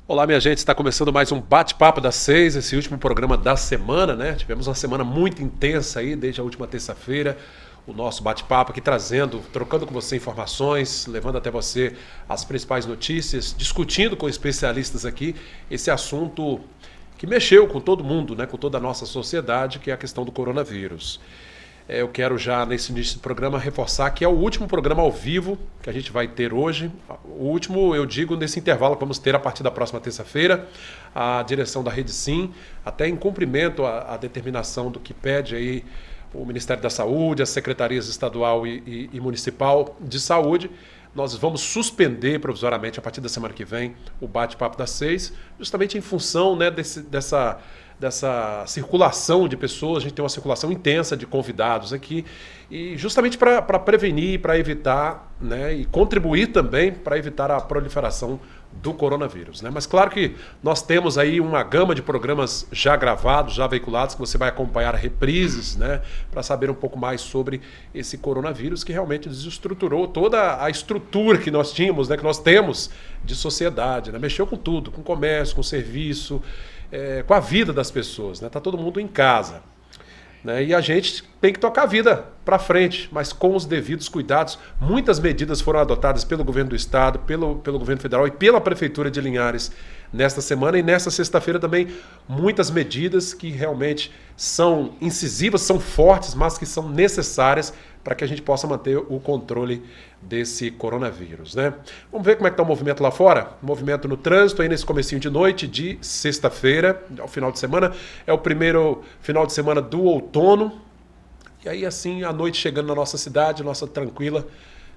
Olá, minha gente, está começando mais um Bate-Papo das 6, esse último programa da semana, né? Tivemos uma semana muito intensa aí, desde a última terça-feira, o nosso bate-papo aqui trocando com você informações, levando até você as principais notícias, discutindo com especialistas aqui esse assunto que mexeu com todo mundo, né? Com toda a nossa sociedade, que é a questão do coronavírus. Eu quero já, nesse início do programa, reforçar que é o último programa ao vivo que a gente vai ter hoje. O último, eu digo, nesse intervalo que vamos ter a partir da próxima terça-feira. A direção da Rede Sim, até em cumprimento à determinação do que pede aí o Ministério da Saúde, as secretarias estadual e municipal de saúde, nós vamos suspender provisoriamente, a partir da semana que vem, o Bate-Papo das 6, justamente em função, né, dessa circulação de pessoas. A gente tem uma circulação intensa de convidados aqui, e justamente para prevenir, para evitar, né, e contribuir também para evitar a proliferação do coronavírus, né? Mas claro que nós temos aí uma gama de programas já gravados, já veiculados, que você vai acompanhar reprises, né, para saber um pouco mais sobre esse coronavírus que realmente desestruturou toda a estrutura que nós tínhamos, né, que nós temos de sociedade, né? Mexeu com tudo, com comércio, com serviço, com a vida das pessoas, né? Tá todo mundo em casa, né? E a gente tem que tocar a vida para frente, mas com os devidos cuidados. Muitas medidas foram adotadas pelo governo do estado, pelo governo federal e pela prefeitura de Linhares nesta semana, e nesta sexta-feira também muitas medidas que realmente são incisivas, são fortes, mas que são necessárias para que a gente possa manter o controle desse coronavírus, né? Vamos ver como é que está o movimento lá fora? O movimento no trânsito aí nesse comecinho de noite de sexta-feira, ao final de semana. É o primeiro final de semana do outono. E aí assim, a noite chegando na nossa cidade, nossa tranquila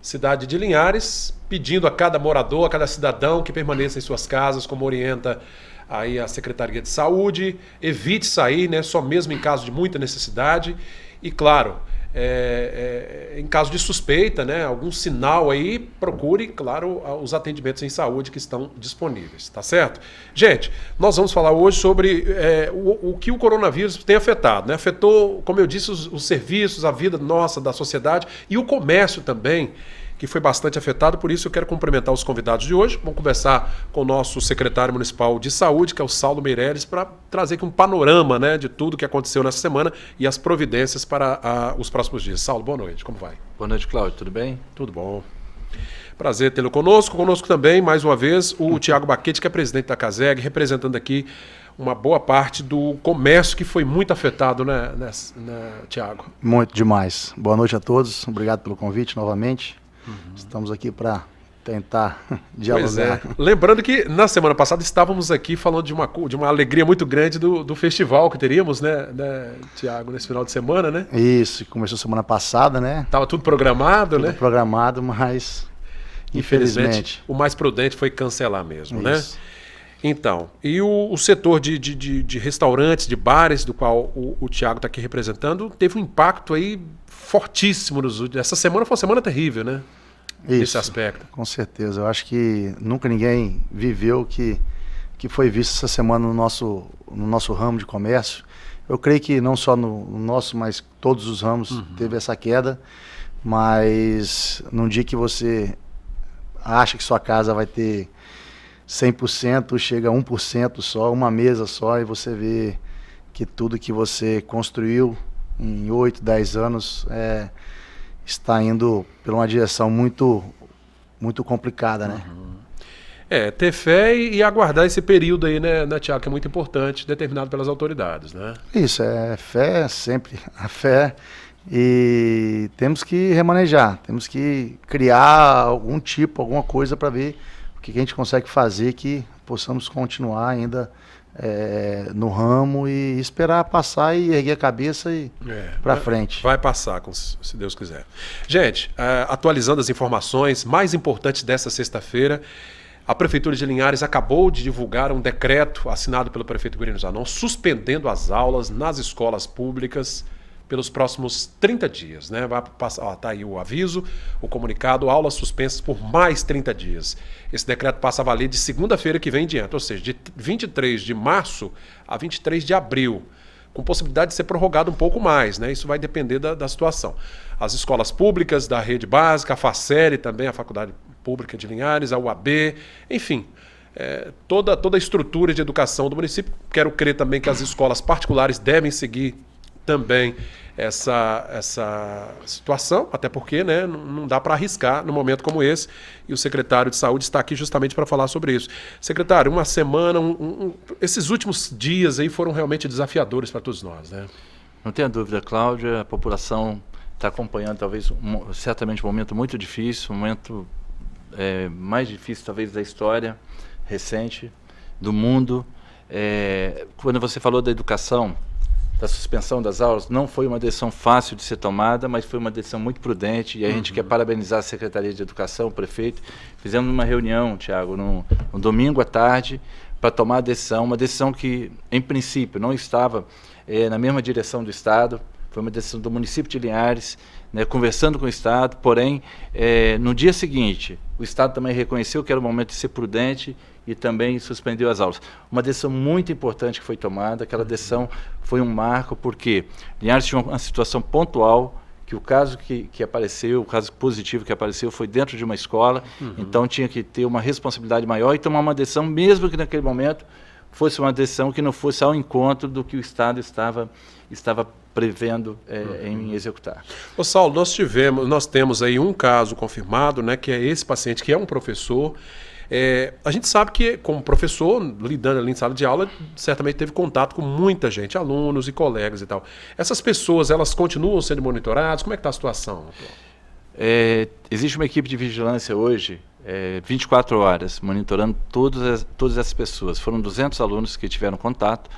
cidade de Linhares, pedindo a cada morador, a cada cidadão que permaneça em suas casas, como orienta aí a Secretaria de Saúde. Evite sair, né, só mesmo em caso de muita necessidade. E claro, em caso de suspeita, né, algum sinal aí, procure, claro, os atendimentos em saúde que estão disponíveis, tá certo? Gente, nós vamos falar hoje sobre o que o coronavírus tem afetado, né? Afetou, como eu disse, os serviços, a vida nossa, da sociedade, e o comércio também, que foi bastante afetado. Por isso eu quero cumprimentar os convidados de hoje. Vamos conversar com o nosso secretário municipal de saúde, que é o Saulo Meireles, para trazer aqui um panorama, né, de tudo que aconteceu nessa semana e as providências para os próximos dias. Saulo, boa noite, como vai? Boa noite, Cláudio, tudo bem? Tudo bom. Prazer tê-lo conosco. Conosco também, mais uma vez, o Tiago Baquete, que é presidente da CASEG, representando aqui uma boa parte do comércio que foi muito afetado, né, Tiago? Muito demais. Boa noite a todos, obrigado pelo convite novamente. Estamos aqui para tentar dialogar. Pois é. Lembrando que na semana passada estávamos aqui falando de uma alegria muito grande do festival que teríamos, né, Tiago, nesse final de semana, né? Isso, começou semana passada, né? Estava tudo programado, tudo né? Programado, mas infelizmente o mais prudente foi cancelar mesmo, Isso. né? Então, e o setor de restaurantes, de bares, do qual o Tiago está aqui representando, teve um impacto aí fortíssimo. Essa semana foi uma semana terrível, né? Isso, nesse aspecto. Com certeza. Eu acho que nunca ninguém viveu o que foi visto essa semana no nosso ramo de comércio. Eu creio que não só no nosso, mas todos os ramos teve essa queda. Mas num dia que você acha que sua casa vai ter 100%, chega a 1% só, uma mesa só, e você vê que tudo que você construiu em 8, 10 anos está indo por uma direção muito, muito complicada, né? Ter fé e aguardar esse período aí, né, Tiago, que é muito importante, determinado pelas autoridades, né? Isso, fé sempre, a fé, e temos que remanejar, temos que criar alguma coisa para ver o que a gente consegue fazer, que possamos continuar ainda no ramo e esperar passar e erguer a cabeça e para frente. Vai passar, se Deus quiser. Gente, atualizando as informações mais importantes dessa sexta-feira, a Prefeitura de Linhares acabou de divulgar um decreto assinado pelo prefeito Guilherme Zanon, suspendendo as aulas nas escolas públicas pelos próximos 30 dias, né? Vai passar, tá aí o aviso, o comunicado, aulas suspensas por mais 30 dias. Esse decreto passa a valer de segunda-feira que vem em diante, ou seja, de 23 de março a 23 de abril, com possibilidade de ser prorrogado um pouco mais, né? Isso vai depender da situação. As escolas públicas da rede básica, a FACERE também, a Faculdade Pública de Linhares, a UAB, enfim, toda a estrutura de educação do município. Quero crer também que as escolas particulares devem seguir também essa situação, até porque, né, não dá para arriscar num momento como esse, e o secretário de Saúde está aqui justamente para falar sobre isso. Secretário, uma semana, esses últimos dias aí foram realmente desafiadores para todos nós, né? Não tenha dúvida, Cláudia, a população está acompanhando talvez certamente um momento muito difícil, um momento mais difícil talvez da história recente, do mundo. Quando você falou da educação, da suspensão das aulas, não foi uma decisão fácil de ser tomada, mas foi uma decisão muito prudente, e a gente quer parabenizar a Secretaria de Educação, o prefeito. Fizemos uma reunião, Tiago, no domingo à tarde, para tomar a decisão, uma decisão que, em princípio, não estava na mesma direção do Estado, foi uma decisão do município de Linhares, né, conversando com o Estado, porém, no dia seguinte, o Estado também reconheceu que era o momento de ser prudente e também suspendeu as aulas. Uma decisão muito importante que foi tomada, aquela decisão foi um marco, porque Linhares tinha uma situação pontual, que o caso que apareceu, o caso positivo que apareceu foi dentro de uma escola, então tinha que ter uma responsabilidade maior e tomar uma decisão, mesmo que naquele momento fosse uma decisão que não fosse ao encontro do que o Estado estava prevendo em executar. Ô Saulo, nós temos aí um caso confirmado, né, que é esse paciente que é um professor. A gente sabe que, como professor, lidando ali em sala de aula, certamente teve contato com muita gente, alunos e colegas e tal. Essas pessoas, elas continuam sendo monitoradas? Como é que está a situação? Existe uma equipe de vigilância hoje, 24 horas, monitorando todas essas pessoas. Foram 200 alunos que tiveram contato,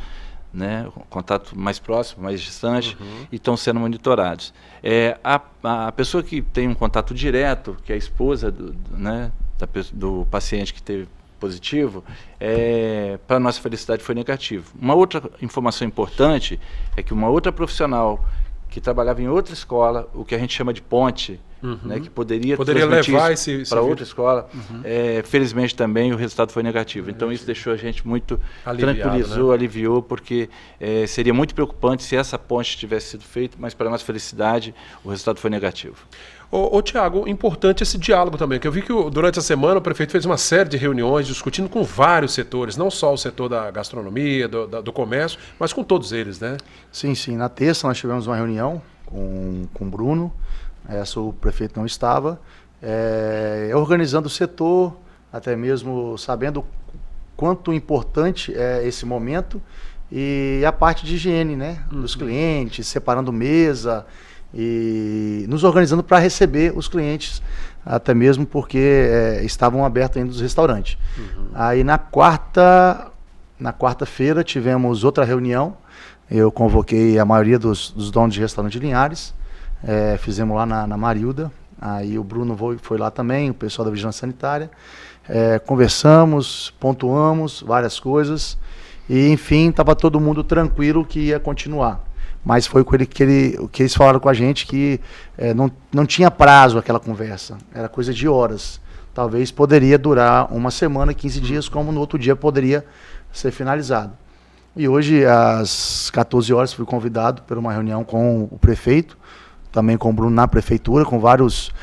né, contato mais próximo, mais distante, e estão sendo monitorados. A pessoa que tem um contato direto, que é a esposa do paciente que teve positivo, para a nossa felicidade foi negativo. Uma outra informação importante é que uma outra profissional que trabalhava em outra escola, o que a gente chama de ponte, né, que poderia levar para outra escola, felizmente também o resultado foi negativo. Então isso deixou a gente muito tranquilizou, né? Aliviou, porque seria muito preocupante se essa ponte tivesse sido feita, mas para a nossa felicidade o resultado foi negativo. Ô Tiago, importante esse diálogo também, que eu vi que durante a semana o prefeito fez uma série de reuniões discutindo com vários setores, não só o setor da gastronomia, do comércio, mas com todos eles, né? Sim, sim. Na terça nós tivemos uma reunião com o Bruno, o prefeito não estava, organizando o setor, até mesmo sabendo quanto importante é esse momento, e a parte de higiene, né, dos clientes, separando mesa, e nos organizando para receber os clientes, até mesmo porque estavam abertos ainda os restaurantes. Aí na quarta-feira tivemos outra reunião, eu convoquei a maioria dos donos de restaurante de Linhares, fizemos lá na Marilda, aí o Bruno foi lá também, o pessoal da Vigilância Sanitária, conversamos, pontuamos várias coisas, e enfim, estava todo mundo tranquilo que ia continuar. Mas foi o que eles falaram com a gente, que não tinha prazo aquela conversa, era coisa de horas. Talvez poderia durar uma semana, 15 dias, como no outro dia poderia ser finalizado. E hoje, às 14 horas, fui convidado para uma reunião com o prefeito, também com o Bruno na prefeitura, com vários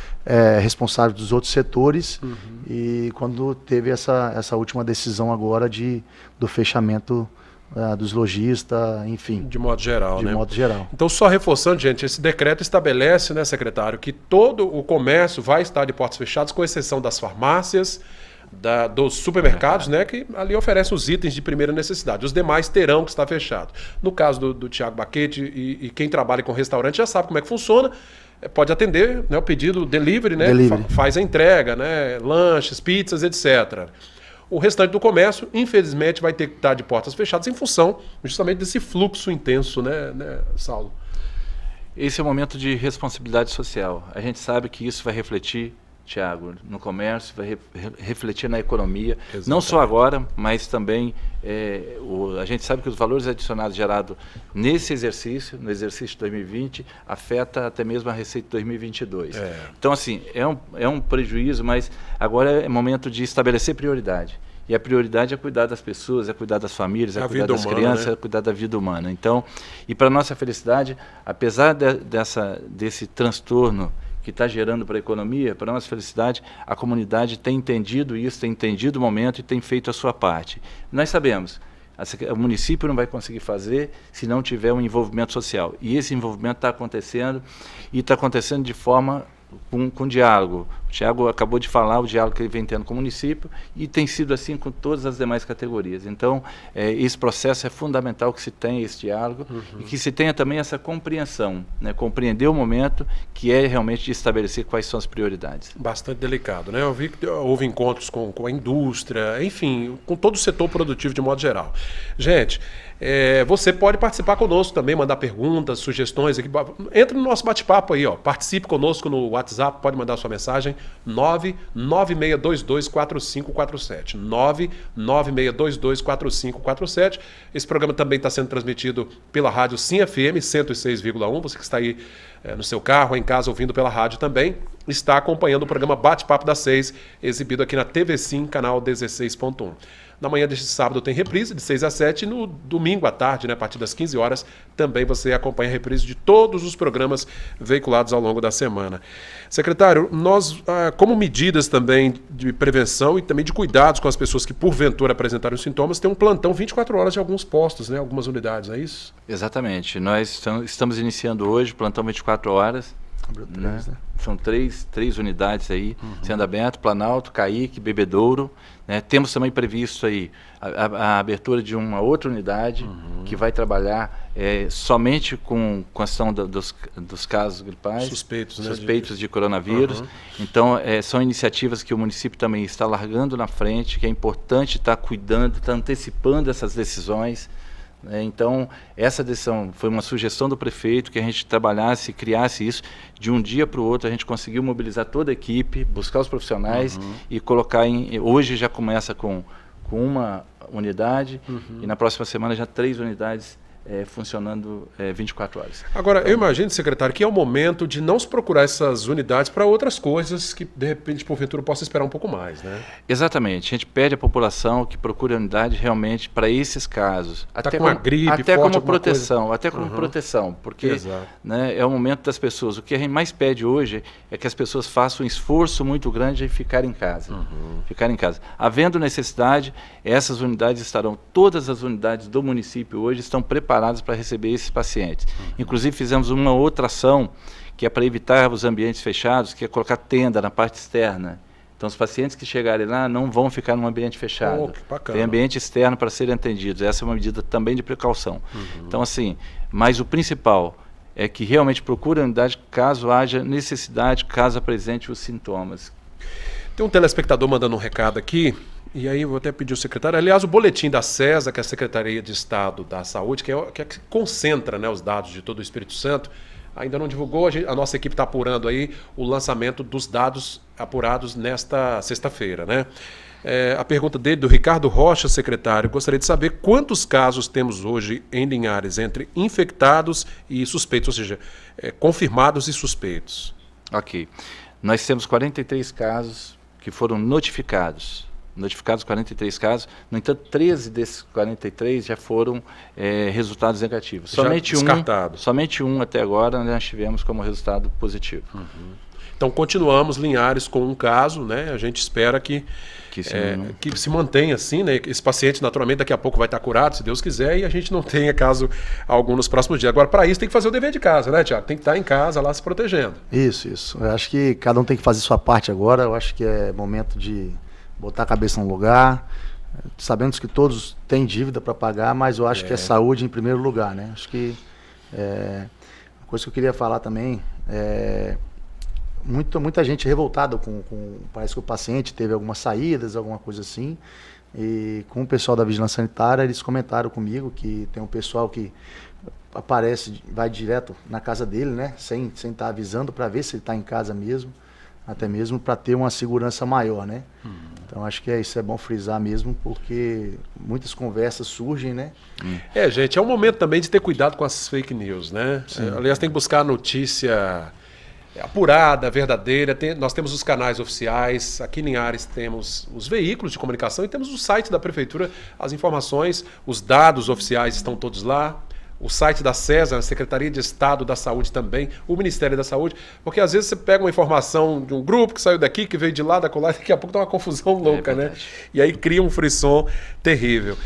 responsáveis dos outros setores, e quando teve essa última decisão agora do fechamento dos lojistas, enfim. De modo geral, né? De modo geral. Então, só reforçando, gente, esse decreto estabelece, né, secretário, que todo o comércio vai estar de portas fechadas, com exceção das farmácias, dos supermercados, né, que ali oferecem os itens de primeira necessidade. Os demais terão que estar fechados. No caso do Tiago Baquete e quem trabalha com restaurante já sabe como é que funciona. Pode atender, né, o pedido delivery, né? Faz a entrega, né? Lanches, pizzas, etc. O restante do comércio, infelizmente, vai ter que estar de portas fechadas em função justamente desse fluxo intenso, né, Saulo? Esse é um momento de responsabilidade social. A gente sabe que isso vai refletir, Tiago, no comércio, vai refletir na economia, exatamente. Não só agora, mas também a gente sabe que os valores adicionados gerados nesse exercício, no exercício de 2020, afeta até mesmo a receita de 2022. Então, assim, é um prejuízo, mas agora é momento de estabelecer prioridade. E a prioridade é cuidar das pessoas, é cuidar das famílias, é cuidar das crianças, né? É cuidar da vida humana. Então, e para nossa felicidade, apesar desse transtorno que está gerando para a economia, para a nossa felicidade, a comunidade tem entendido isso, tem entendido o momento e tem feito a sua parte. Nós sabemos, o município não vai conseguir fazer se não tiver um envolvimento social. E esse envolvimento está acontecendo, e está acontecendo de forma com diálogo. O Thiago acabou de falar o diálogo que ele vem tendo com o município e tem sido assim com todas as demais categorias. Então, esse processo é fundamental que se tenha esse diálogo e que se tenha também essa compreensão, né? Compreender o momento que é realmente de estabelecer quais são as prioridades. Bastante delicado, né? Eu vi que houve encontros com a indústria, enfim, com todo o setor produtivo de modo geral. Gente, você pode participar conosco também, mandar perguntas, sugestões aqui. Entra no nosso bate-papo aí, ó. Participe conosco no WhatsApp, pode mandar sua mensagem 996224547. 996224547. Esse programa também está sendo transmitido pela rádio Sim FM 106,1. Você que está aí no seu carro, em casa, ouvindo pela rádio também, está acompanhando o programa Bate-Papo das 6, exibido aqui na TV Sim, canal 16.1. Na manhã deste sábado tem reprise de 6 às 7 e no domingo à tarde, né, a partir das 15 horas, também você acompanha a reprise de todos os programas veiculados ao longo da semana. Secretário, nós, como medidas também de prevenção e também de cuidados com as pessoas que porventura apresentarem os sintomas, tem um plantão 24 horas de alguns postos, né, algumas unidades, é isso? Exatamente. Nós estamos iniciando hoje o plantão 24 horas. Né? São três unidades aí sendo abertas, Planalto, Caique, Bebedouro, né? Temos também previsto aí a abertura de uma outra unidade que vai trabalhar somente com a questão dos casos gripais, suspeitos de coronavírus. Então, são iniciativas que o município também está largando na frente, que é importante estar cuidando, estar antecipando essas decisões. Então, essa decisão foi uma sugestão do prefeito que a gente trabalhasse, criasse isso. De um dia para o outro, a gente conseguiu mobilizar toda a equipe, buscar os profissionais e colocar hoje já começa com uma unidade e na próxima semana já 3 unidades funcionando 24 horas. Agora, então, eu imagino, secretário, que é o momento de não se procurar essas unidades para outras coisas que, de repente, porventura, possa esperar um pouco mais, né? Exatamente. A gente pede à população que procure a unidade realmente para esses casos. Até com uma gripe até forte, como proteção, coisa. Até como proteção, porque né, é o momento das pessoas. O que a gente mais pede hoje é que as pessoas façam um esforço muito grande em ficar em casa. Ficar em casa. Havendo necessidade, essas unidades estarão, todas as unidades do município hoje estão preparadas para receber esses pacientes. Inclusive fizemos uma outra ação que é para evitar os ambientes fechados, que é colocar tenda na parte externa. Então os pacientes que chegarem lá não vão ficar num ambiente fechado. Tem ambiente externo para serem atendidos. Essa é uma medida também de precaução. Então assim, mas o principal é que realmente procure a unidade caso haja necessidade, caso apresente os sintomas. Tem um telespectador mandando um recado aqui. E aí eu vou até pedir ao secretário, aliás, o boletim da CESA, que é a Secretaria de Estado da Saúde, que concentra, né, os dados de todo o Espírito Santo, ainda não divulgou, a nossa equipe está apurando aí o lançamento dos dados apurados nesta sexta-feira, né? A pergunta dele, do Ricardo Rocha, secretário, gostaria de saber quantos casos temos hoje em Linhares entre infectados e suspeitos, ou seja, confirmados e suspeitos. Ok. Nós temos 43 casos que foram notificados 43 casos, no entanto, 13 desses 43 já foram resultados negativos. Somente um até agora nós tivemos como resultado positivo. Então, continuamos Linhares com um caso, né? A gente espera que se mantenha assim, né? Esse paciente, naturalmente, daqui a pouco vai estar curado, se Deus quiser, e a gente não tenha caso algum nos próximos dias. Agora, para isso, tem que fazer o dever de casa, né, Tiago? Tem que estar em casa lá se protegendo. Isso. Eu acho que cada um tem que fazer sua parte agora. Eu acho que é momento de botar a cabeça no lugar. Sabemos que todos têm dívida para pagar, mas eu acho que é saúde em primeiro lugar, né? Acho que uma coisa que eu queria falar também muita gente revoltada parece que o paciente teve algumas saídas, alguma coisa assim, e com o pessoal da Vigilância Sanitária, eles comentaram comigo que tem um pessoal que aparece, vai direto na casa dele, né, sem estar avisando, para ver se ele está em casa mesmo, até mesmo para ter uma segurança maior, né. Então acho que isso é bom frisar mesmo, porque muitas conversas surgem, né. Gente, é um momento também de ter cuidado com as fake news, né. Aliás, tem que buscar a notícia apurada, verdadeira. Nós temos os canais oficiais, aqui em Linhares temos os veículos de comunicação e temos o site da prefeitura, as informações, os dados oficiais estão todos lá. o site da CESA, a Secretaria de Estado da Saúde também, o Ministério da Saúde, porque às vezes você pega uma informação de um grupo que saiu daqui, que veio de lá, da colar, e daqui a pouco dá uma confusão louca, né? E aí cria um frisson terrível.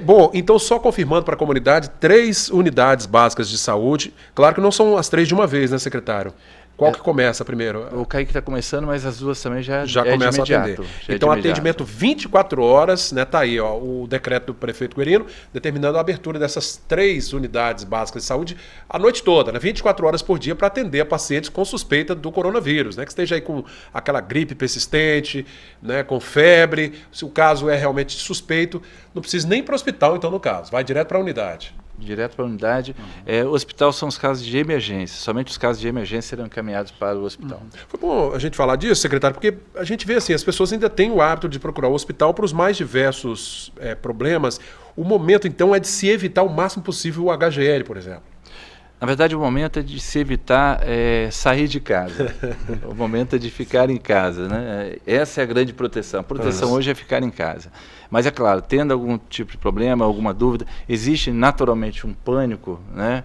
Bom, então só confirmando para a comunidade, 3 unidades básicas de saúde. Claro que não são as 3 de uma vez, né, secretário? Qual que começa primeiro? O Kaique está começando, mas as duas também já começa a atender. Então, atendimento 24 horas, né? Tá aí, ó, o decreto do prefeito Querino determinando a abertura dessas 3 unidades básicas de saúde a noite toda, né? 24 horas por dia para atender a pacientes com suspeita do coronavírus, né? Que esteja aí com aquela gripe persistente, né? Com febre. Se o caso é realmente suspeito, não precisa nem ir para o hospital, então, no caso. Vai direto para a unidade. Direto para a unidade. O hospital são os casos de emergência. Somente os casos de emergência serão encaminhados para o hospital. Foi bom a gente falar disso, secretário, porque a gente vê assim, as pessoas ainda têm o hábito de procurar o hospital para os mais diversos problemas. O momento, então, é de se evitar o máximo possível o HGL, por exemplo. Na verdade, o momento é de se evitar sair de casa. O momento é de ficar em casa, né? Essa é a grande proteção. A proteção hoje é ficar em casa. Mas, é claro, tendo algum tipo de problema, alguma dúvida, existe naturalmente um pânico, né?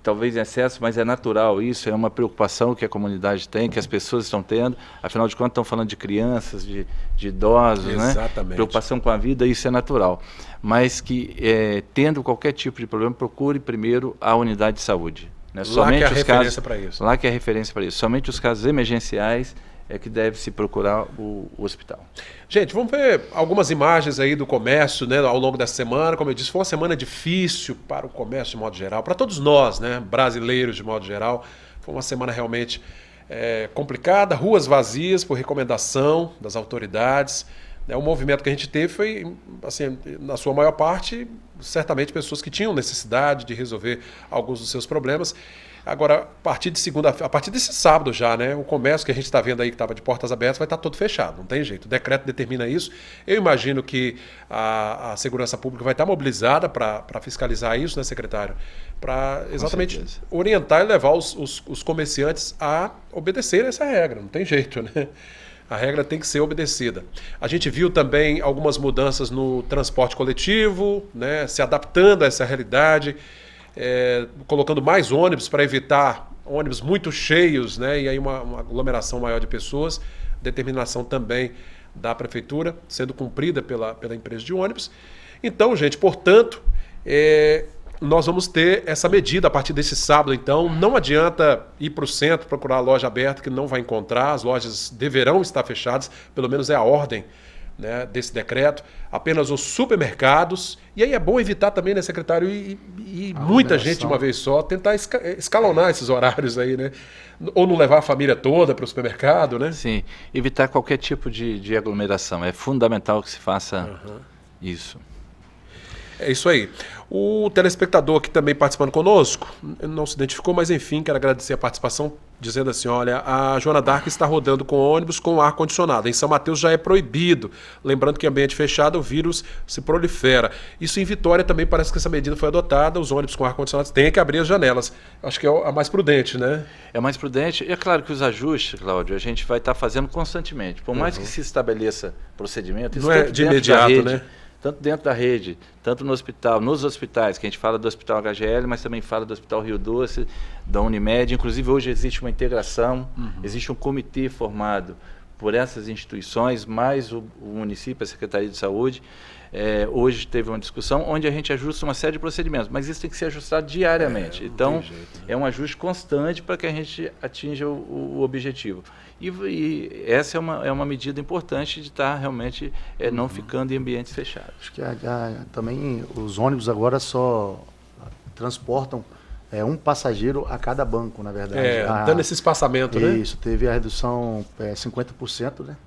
Talvez em excesso, mas é natural isso, é uma preocupação que a comunidade tem, que as pessoas estão tendo. Afinal de contas, estão falando de crianças, de idosos, Exatamente. né? Preocupação com a vida, isso é natural. Mas que, tendo qualquer tipo de problema, procure primeiro a unidade de saúde. Né? Lá que é a referência para isso. Lá que é a referência para isso. Somente os casos emergenciais é que deve se procurar o hospital. Gente, vamos ver algumas imagens aí do comércio, né, ao longo dessa semana. Como eu disse, foi uma semana difícil para o comércio de modo geral, para todos nós, né, brasileiros de modo geral. Foi uma semana realmente complicada, ruas vazias por recomendação das autoridades. O movimento que a gente teve foi, assim, na sua maior parte, certamente pessoas que tinham necessidade de resolver alguns dos seus problemas. Agora, a partir desse sábado já, né, o comércio que a gente está vendo aí que estava de portas abertas vai estar todo fechado, não tem jeito. O decreto determina isso. Eu imagino que a segurança pública vai estar mobilizada para fiscalizar isso, né, secretário? Para exatamente orientar e levar os comerciantes a obedecer essa regra, não tem jeito, né? A regra tem que ser obedecida. A gente viu também algumas mudanças no transporte coletivo, né, se adaptando a essa realidade, colocando mais ônibus para evitar ônibus muito cheios, né, e aí uma aglomeração maior de pessoas. Determinação também da prefeitura, sendo cumprida pela empresa de ônibus. Então, gente, portanto, nós vamos ter essa medida a partir desse sábado. Então, não adianta ir para o centro procurar a loja aberta, que não vai encontrar. As lojas deverão estar fechadas, pelo menos é a ordem, né, desse decreto. Apenas os supermercados. E aí é bom evitar também, né, secretário, e muita gente de uma vez só, tentar escalonar esses horários aí, né? Ou não levar a família toda para o supermercado, né? Sim, evitar qualquer tipo de aglomeração. É fundamental que se faça isso. É isso aí. O telespectador que também participando conosco, não se identificou, mas enfim, quero agradecer a participação, dizendo assim, olha, a Joana Dark está rodando com ônibus com ar-condicionado. Em São Mateus já é proibido. Lembrando que em ambiente fechado o vírus se prolifera. Isso em Vitória também parece que essa medida foi adotada, os ônibus com ar-condicionado têm que abrir as janelas. Acho que é a mais prudente, né? É mais prudente. E é claro que os ajustes, Cláudio, a gente vai estar fazendo constantemente. Por mais que se estabeleça procedimento, isso não é de imediato, né? Tanto dentro da rede, tanto no hospital, nos hospitais, que a gente fala do Hospital HGL, mas também fala do Hospital Rio Doce, da Unimed. Inclusive, hoje existe uma integração, existe um comitê formado por essas instituições, mais o município, a Secretaria de Saúde. Hoje teve uma discussão onde a gente ajusta uma série de procedimentos, mas isso tem que ser ajustado diariamente. Então, é um ajuste constante para que a gente atinja o objetivo. E essa é uma medida importante de estar realmente não ficando em ambientes fechados. Acho que também os ônibus agora só transportam um passageiro a cada banco, na verdade. Dando esse espaçamento, né? Isso, teve a redução 50%, né?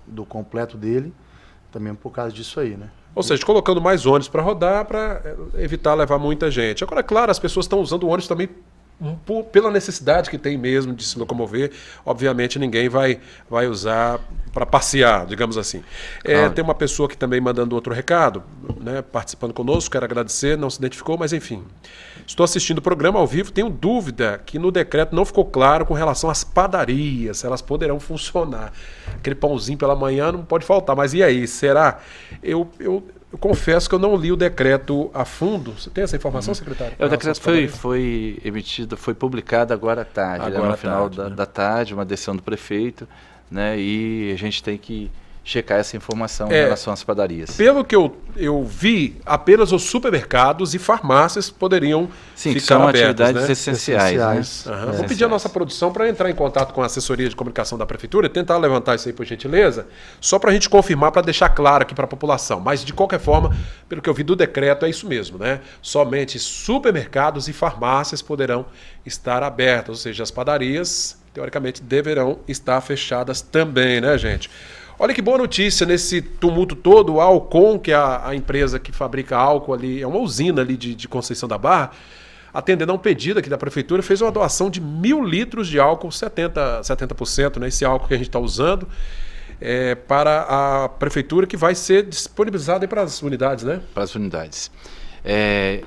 Do completo dele, também por causa disso aí, né? Ou seja, colocando mais ônibus para rodar, para evitar levar muita gente. Agora, claro, as pessoas estão usando o ônibus também pela necessidade que tem mesmo de se locomover. Obviamente ninguém vai usar para passear, digamos assim. Tem uma pessoa que também mandando outro recado, né, participando conosco, quero agradecer, não se identificou, mas enfim. Estou assistindo o programa ao vivo, tenho dúvida que no decreto não ficou claro com relação às padarias, se elas poderão funcionar. Aquele pãozinho pela manhã não pode faltar, mas e aí, será? Eu Eu confesso que eu não li o decreto a fundo. Você tem essa informação, secretário? O decreto foi emitido, foi publicado agora à tarde, Agora no à final tarde, da tarde, uma decisão do prefeito, né? E a gente tem que checar essa informação em É, relação às padarias. Pelo que eu vi, apenas os supermercados e farmácias poderiam Sim, que ficar são abertos, atividades né? essenciais, né? Aham. É. Vou pedir à nossa produção para entrar em contato com a assessoria de comunicação da prefeitura e tentar levantar isso aí, por gentileza, só para a gente confirmar, para deixar claro aqui para a população. Mas, de qualquer forma, pelo que eu vi do decreto, é isso mesmo, né? Somente supermercados e farmácias poderão estar abertas, ou seja, as padarias, teoricamente, deverão estar fechadas também, né, gente? Olha que boa notícia nesse tumulto todo, a Alcon, que é a empresa que fabrica álcool ali, é uma usina ali de Conceição da Barra, atendendo a um pedido aqui da prefeitura, fez uma doação de 1.000 litros de álcool, 70%, né, esse álcool que a gente está usando, para a prefeitura, que vai ser disponibilizado para as unidades, né? Para as unidades.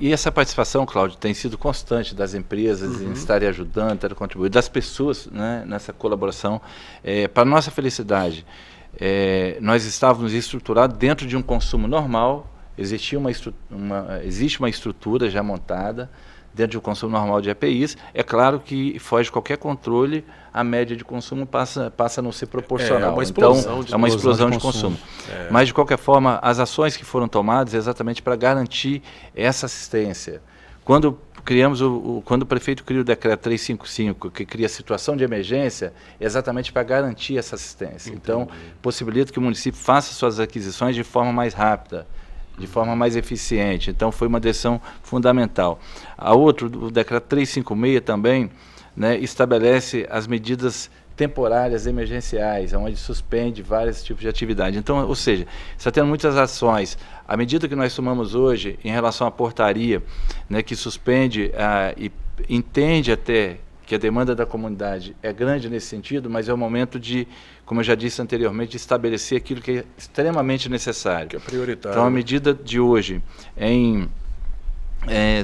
E essa participação, Cláudio, tem sido constante das empresas em estarem ajudando, estarem contribuindo, das pessoas, né, nessa colaboração. Para nossa felicidade, nós estávamos estruturados dentro de um consumo normal, existe uma estrutura já montada dentro de um consumo normal de EPIs. É claro que foge de qualquer controle, a média de consumo passa a não ser proporcional. É uma explosão, então, é uma explosão de consumo. Mas, de qualquer forma, as ações que foram tomadas é exatamente para garantir essa assistência. Quando o prefeito cria o decreto 355, que cria a situação de emergência, é exatamente para garantir essa assistência. Entendi. Então, possibilita que o município faça suas aquisições de forma mais rápida, de forma mais eficiente. Então, foi uma decisão fundamental. O decreto 356 também, né, estabelece as medidas temporárias emergenciais, onde suspende vários tipos de atividade. Então, ou seja, está tendo muitas ações. A medida que nós tomamos hoje em relação à portaria, né, que suspende e entende até que a demanda da comunidade é grande nesse sentido, mas é o momento de, como eu já disse anteriormente, de estabelecer aquilo que é extremamente necessário. Que é prioritário. Então, a medida de hoje em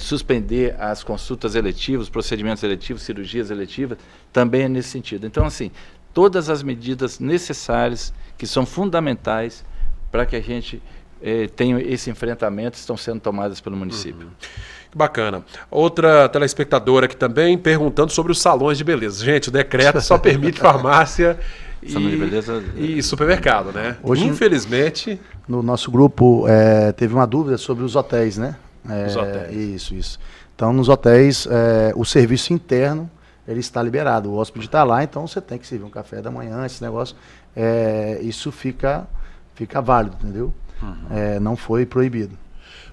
suspender as consultas eletivas, procedimentos eletivos, cirurgias eletivas, também é nesse sentido. Então, assim, todas as medidas necessárias, que são fundamentais para que a gente tenha esse enfrentamento, estão sendo tomadas pelo município. Bacana. Outra telespectadora aqui também perguntando sobre os salões de beleza. Gente, o decreto só permite farmácia e supermercado, né? Hoje, infelizmente... No nosso grupo teve uma dúvida sobre os hotéis, né? Os hotéis. Isso. Então, nos hotéis, o serviço interno, ele está liberado. O hóspede está lá, então você tem que servir um café da manhã, esse negócio. Isso fica válido, entendeu? Não foi proibido.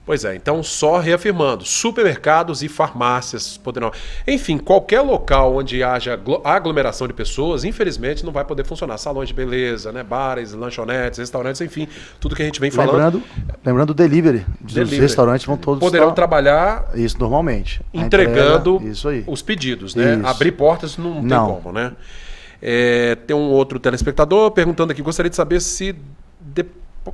Pois é, então só reafirmando, supermercados e farmácias poderão... Enfim, qualquer local onde haja aglomeração de pessoas, infelizmente não vai poder funcionar. Salões de beleza, né, bares, lanchonetes, restaurantes, enfim, tudo que a gente vem falando. Lembrando o delivery. Os restaurantes vão todos... Poderão trabalhar... Isso, normalmente. Entregando isso aí. Os pedidos, né? Isso. Abrir portas não tem como, né? Tem um outro telespectador perguntando aqui, gostaria de saber se...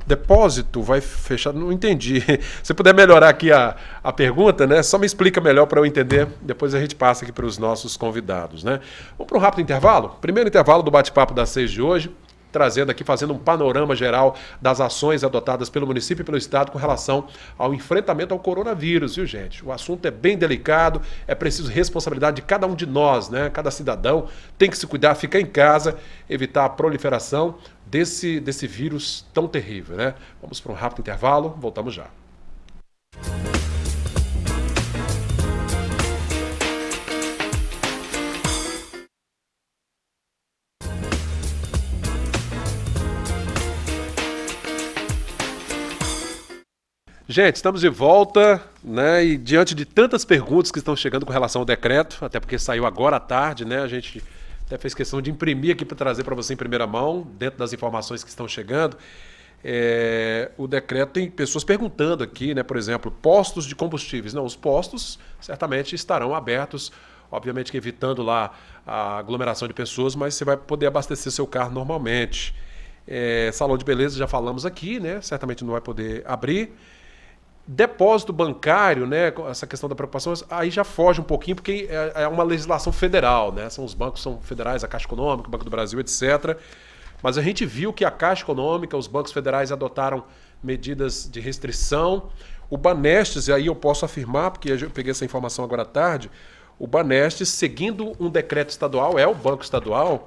Depósito vai fechar, não entendi. Se puder melhorar aqui a pergunta, né? Só me explica melhor para eu entender. Depois a gente passa aqui para os nossos convidados, né? Vamos para um rápido intervalo? Primeiro intervalo do bate-papo das 6 de hoje, trazendo aqui, fazendo um panorama geral das ações adotadas pelo município e pelo estado com relação ao enfrentamento ao coronavírus, viu, gente? O assunto é bem delicado, é preciso responsabilidade de cada um de nós, né? Cada cidadão tem que se cuidar, ficar em casa, evitar a proliferação desse vírus tão terrível, né? Vamos para um rápido intervalo, voltamos já. Gente, estamos de volta, né? E diante de tantas perguntas que estão chegando com relação ao decreto, até porque saiu agora à tarde, né? A gente até fez questão de imprimir aqui para trazer para você em primeira mão, dentro das informações que estão chegando. O decreto tem pessoas perguntando aqui, né? Por exemplo, postos de combustíveis. Não, os postos certamente estarão abertos, obviamente que evitando lá a aglomeração de pessoas, mas você vai poder abastecer seu carro normalmente. Salão de beleza, já falamos aqui, né? Certamente não vai poder abrir. Depósito bancário, né, essa questão da preocupação, aí já foge um pouquinho, porque é uma legislação federal, né, os bancos são federais, a Caixa Econômica, o Banco do Brasil, etc. mas a gente viu que a Caixa Econômica, os bancos federais adotaram medidas de restrição. O Banestes, e aí eu posso afirmar, porque eu peguei essa informação agora à tarde, o Banestes, seguindo um decreto estadual, é o Banco Estadual,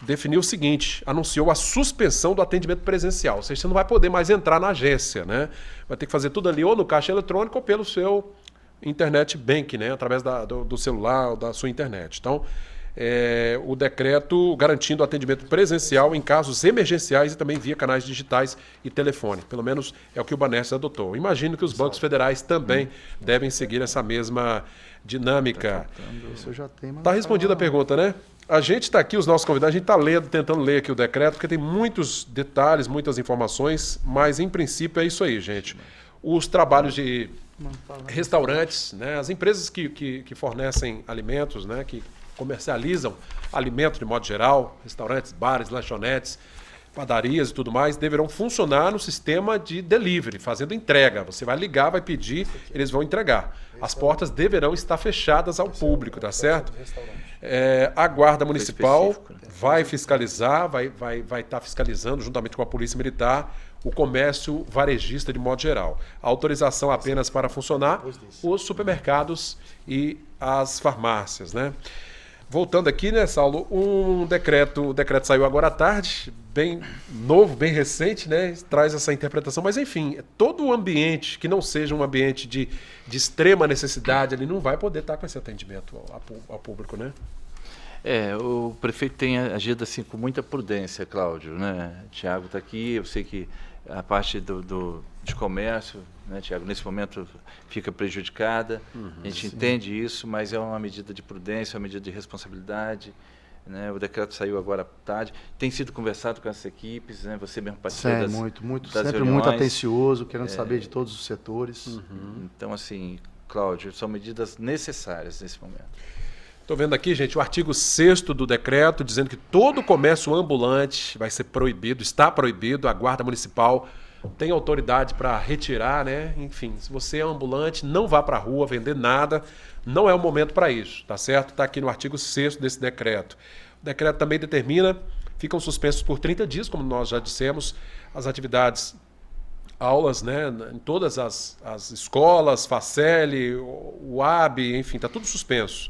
definiu o seguinte, anunciou a suspensão do atendimento presencial. Ou seja, você não vai poder mais entrar na agência, né? Vai ter que fazer tudo ali ou no caixa eletrônico ou pelo seu internet bank, né? Através do celular ou da sua internet. Então, o decreto garantindo atendimento presencial em casos emergenciais e também via canais digitais e telefone. Pelo menos é o que o Banestes adotou. Imagino que os bancos federais também devem seguir essa mesma dinâmica. Está respondida a pergunta, né? A gente está aqui, os nossos convidados, a gente está tentando ler aqui o decreto, porque tem muitos detalhes, muitas informações, mas em princípio é isso aí, gente. Os trabalhos de restaurantes, né? As empresas que fornecem alimentos, né? Que comercializam alimentos de modo geral, restaurantes, bares, lanchonetes, padarias e tudo mais, deverão funcionar no sistema de delivery, fazendo entrega. Você vai ligar, vai pedir, eles vão entregar. As portas deverão estar fechadas ao público, tá certo? A Guarda Municipal vai fiscalizar, vai estar fiscalizando, juntamente com a Polícia Militar, o comércio varejista de modo geral. A autorização apenas para funcionar os supermercados e as farmácias, né? Voltando aqui, né, Saulo, o decreto saiu agora à tarde, bem novo, bem recente, né, traz essa interpretação, mas enfim, todo o ambiente que não seja um ambiente de extrema necessidade, ele não vai poder estar com esse atendimento ao público, né? O prefeito tem agido assim com muita prudência, Cláudio, né? Tiago está aqui, eu sei que a parte de comércio, né, Tiago, nesse momento fica prejudicada, a gente entende isso, mas é uma medida de prudência, uma medida de responsabilidade, né? O decreto saiu agora à tarde, tem sido conversado com as equipes, né? Você mesmo participou das sempre reuniões. Muito atencioso, querendo saber de todos os setores. Então, assim, Cláudio, são medidas necessárias nesse momento. Estou vendo aqui, gente, o artigo 6º do decreto, dizendo que todo comércio ambulante vai ser proibido, está proibido, a Guarda Municipal tem autoridade para retirar, né? Enfim, se você é ambulante, não vá para a rua vender nada, não é o momento para isso, tá certo? Está aqui no artigo 6º desse decreto. O decreto também determina, ficam suspensos por 30 dias, como nós já dissemos, as atividades, aulas, né? Em todas as escolas, Faceli, UAB, enfim, está tudo suspenso.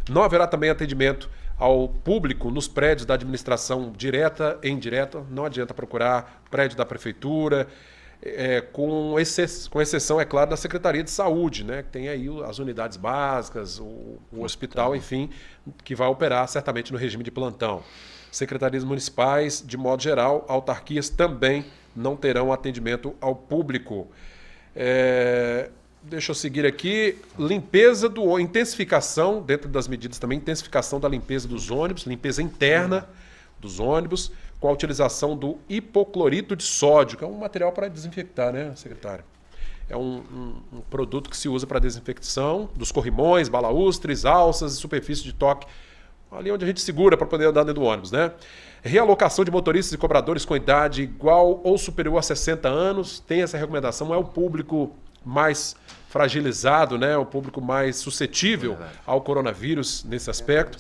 Não haverá também atendimento ao público nos prédios da administração direta e indireta. Não adianta procurar prédio da prefeitura, com exceção, é claro, da Secretaria de Saúde, né? Que tem aí as unidades básicas, o hospital, enfim, que vai operar certamente no regime de plantão. Secretarias municipais, de modo geral, autarquias também não terão atendimento ao público. Deixa eu seguir aqui. Intensificação, dentro das medidas também, intensificação da limpeza dos ônibus, limpeza interna dos ônibus, com a utilização do hipoclorito de sódio, que é um material para desinfectar, né, secretário? É um produto que se usa para desinfecção dos corrimões, balaústres, alças e superfícies de toque, ali onde a gente segura para poder andar dentro do ônibus, né? Realocação de motoristas e cobradores com idade igual ou superior a 60 anos, tem essa recomendação, é o público mais fragilizado, né? O público mais suscetível ao coronavírus nesse aspecto.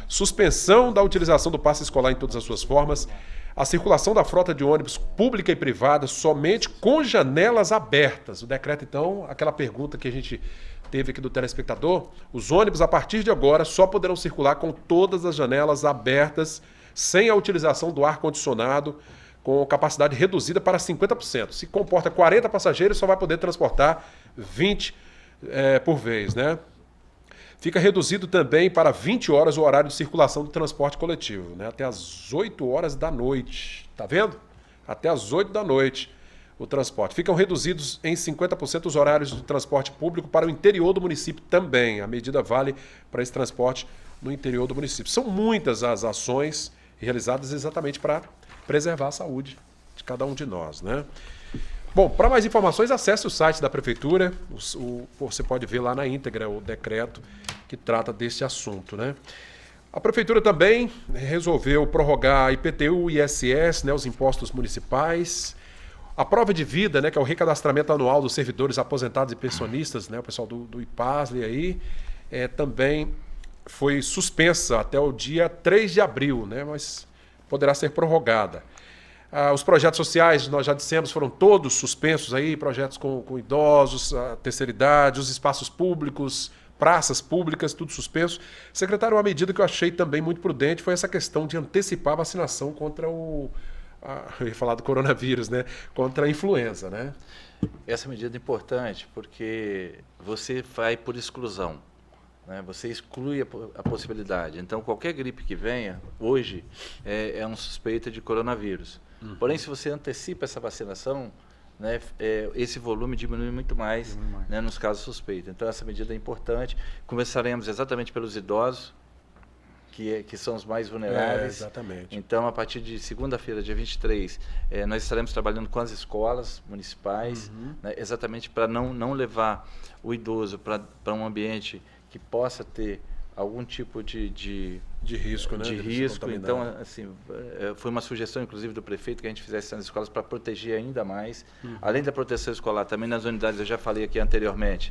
Suspensão da utilização do passe escolar em todas as suas formas. A circulação da frota de ônibus pública e privada somente com janelas abertas. O decreto, então, aquela pergunta que a gente teve aqui do telespectador, os ônibus, a partir de agora, só poderão circular com todas as janelas abertas, sem a utilização do ar-condicionado, com capacidade reduzida para 50%. Se comporta 40 passageiros, só vai poder transportar 20 por vez, né? Fica reduzido também para 20 horas o horário de circulação do transporte coletivo, né? Até às 8 horas da noite. Tá vendo? Até às 8 da noite o transporte. Ficam reduzidos em 50% os horários do transporte público para o interior do município também. A medida vale para esse transporte no interior do município. São muitas as ações realizadas exatamente para preservar a saúde de cada um de nós, né? Bom, para mais informações, acesse o site da Prefeitura. Você pode ver lá na íntegra o decreto que trata desse assunto, né? A Prefeitura também resolveu prorrogar IPTU e ISS, né, os impostos municipais. A prova de vida, né, que é o recadastramento anual dos servidores aposentados e pensionistas, né, o pessoal do IPASLE aí, também foi suspensa até o dia 3 de abril, né? Mas poderá ser prorrogada. Os projetos sociais, nós já dissemos, foram todos suspensos aí, projetos com idosos, a terceira idade, os espaços públicos, praças públicas, tudo suspenso. Secretário, uma medida que eu achei também muito prudente foi essa questão de antecipar a vacinação contra eu ia falar do coronavírus, né? Contra a influenza, né? Essa medida é importante porque você vai por exclusão, né? Você exclui a possibilidade. Então, qualquer gripe que venha, hoje, é um suspeita de coronavírus. Porém, se você antecipa essa vacinação, né, esse volume diminui muito mais, né, nos casos suspeitos. Então, essa medida é importante. Começaremos exatamente pelos idosos, que são os mais vulneráveis. Exatamente. Então, a partir de segunda-feira, dia 23, nós estaremos trabalhando com as escolas municipais, né, exatamente para não levar o idoso para um ambiente que possa ter algum tipo de risco, né? De risco. Então, assim, foi uma sugestão, inclusive, do prefeito que a gente fizesse nas escolas para proteger ainda mais. Além da proteção escolar, também nas unidades, eu já falei aqui anteriormente,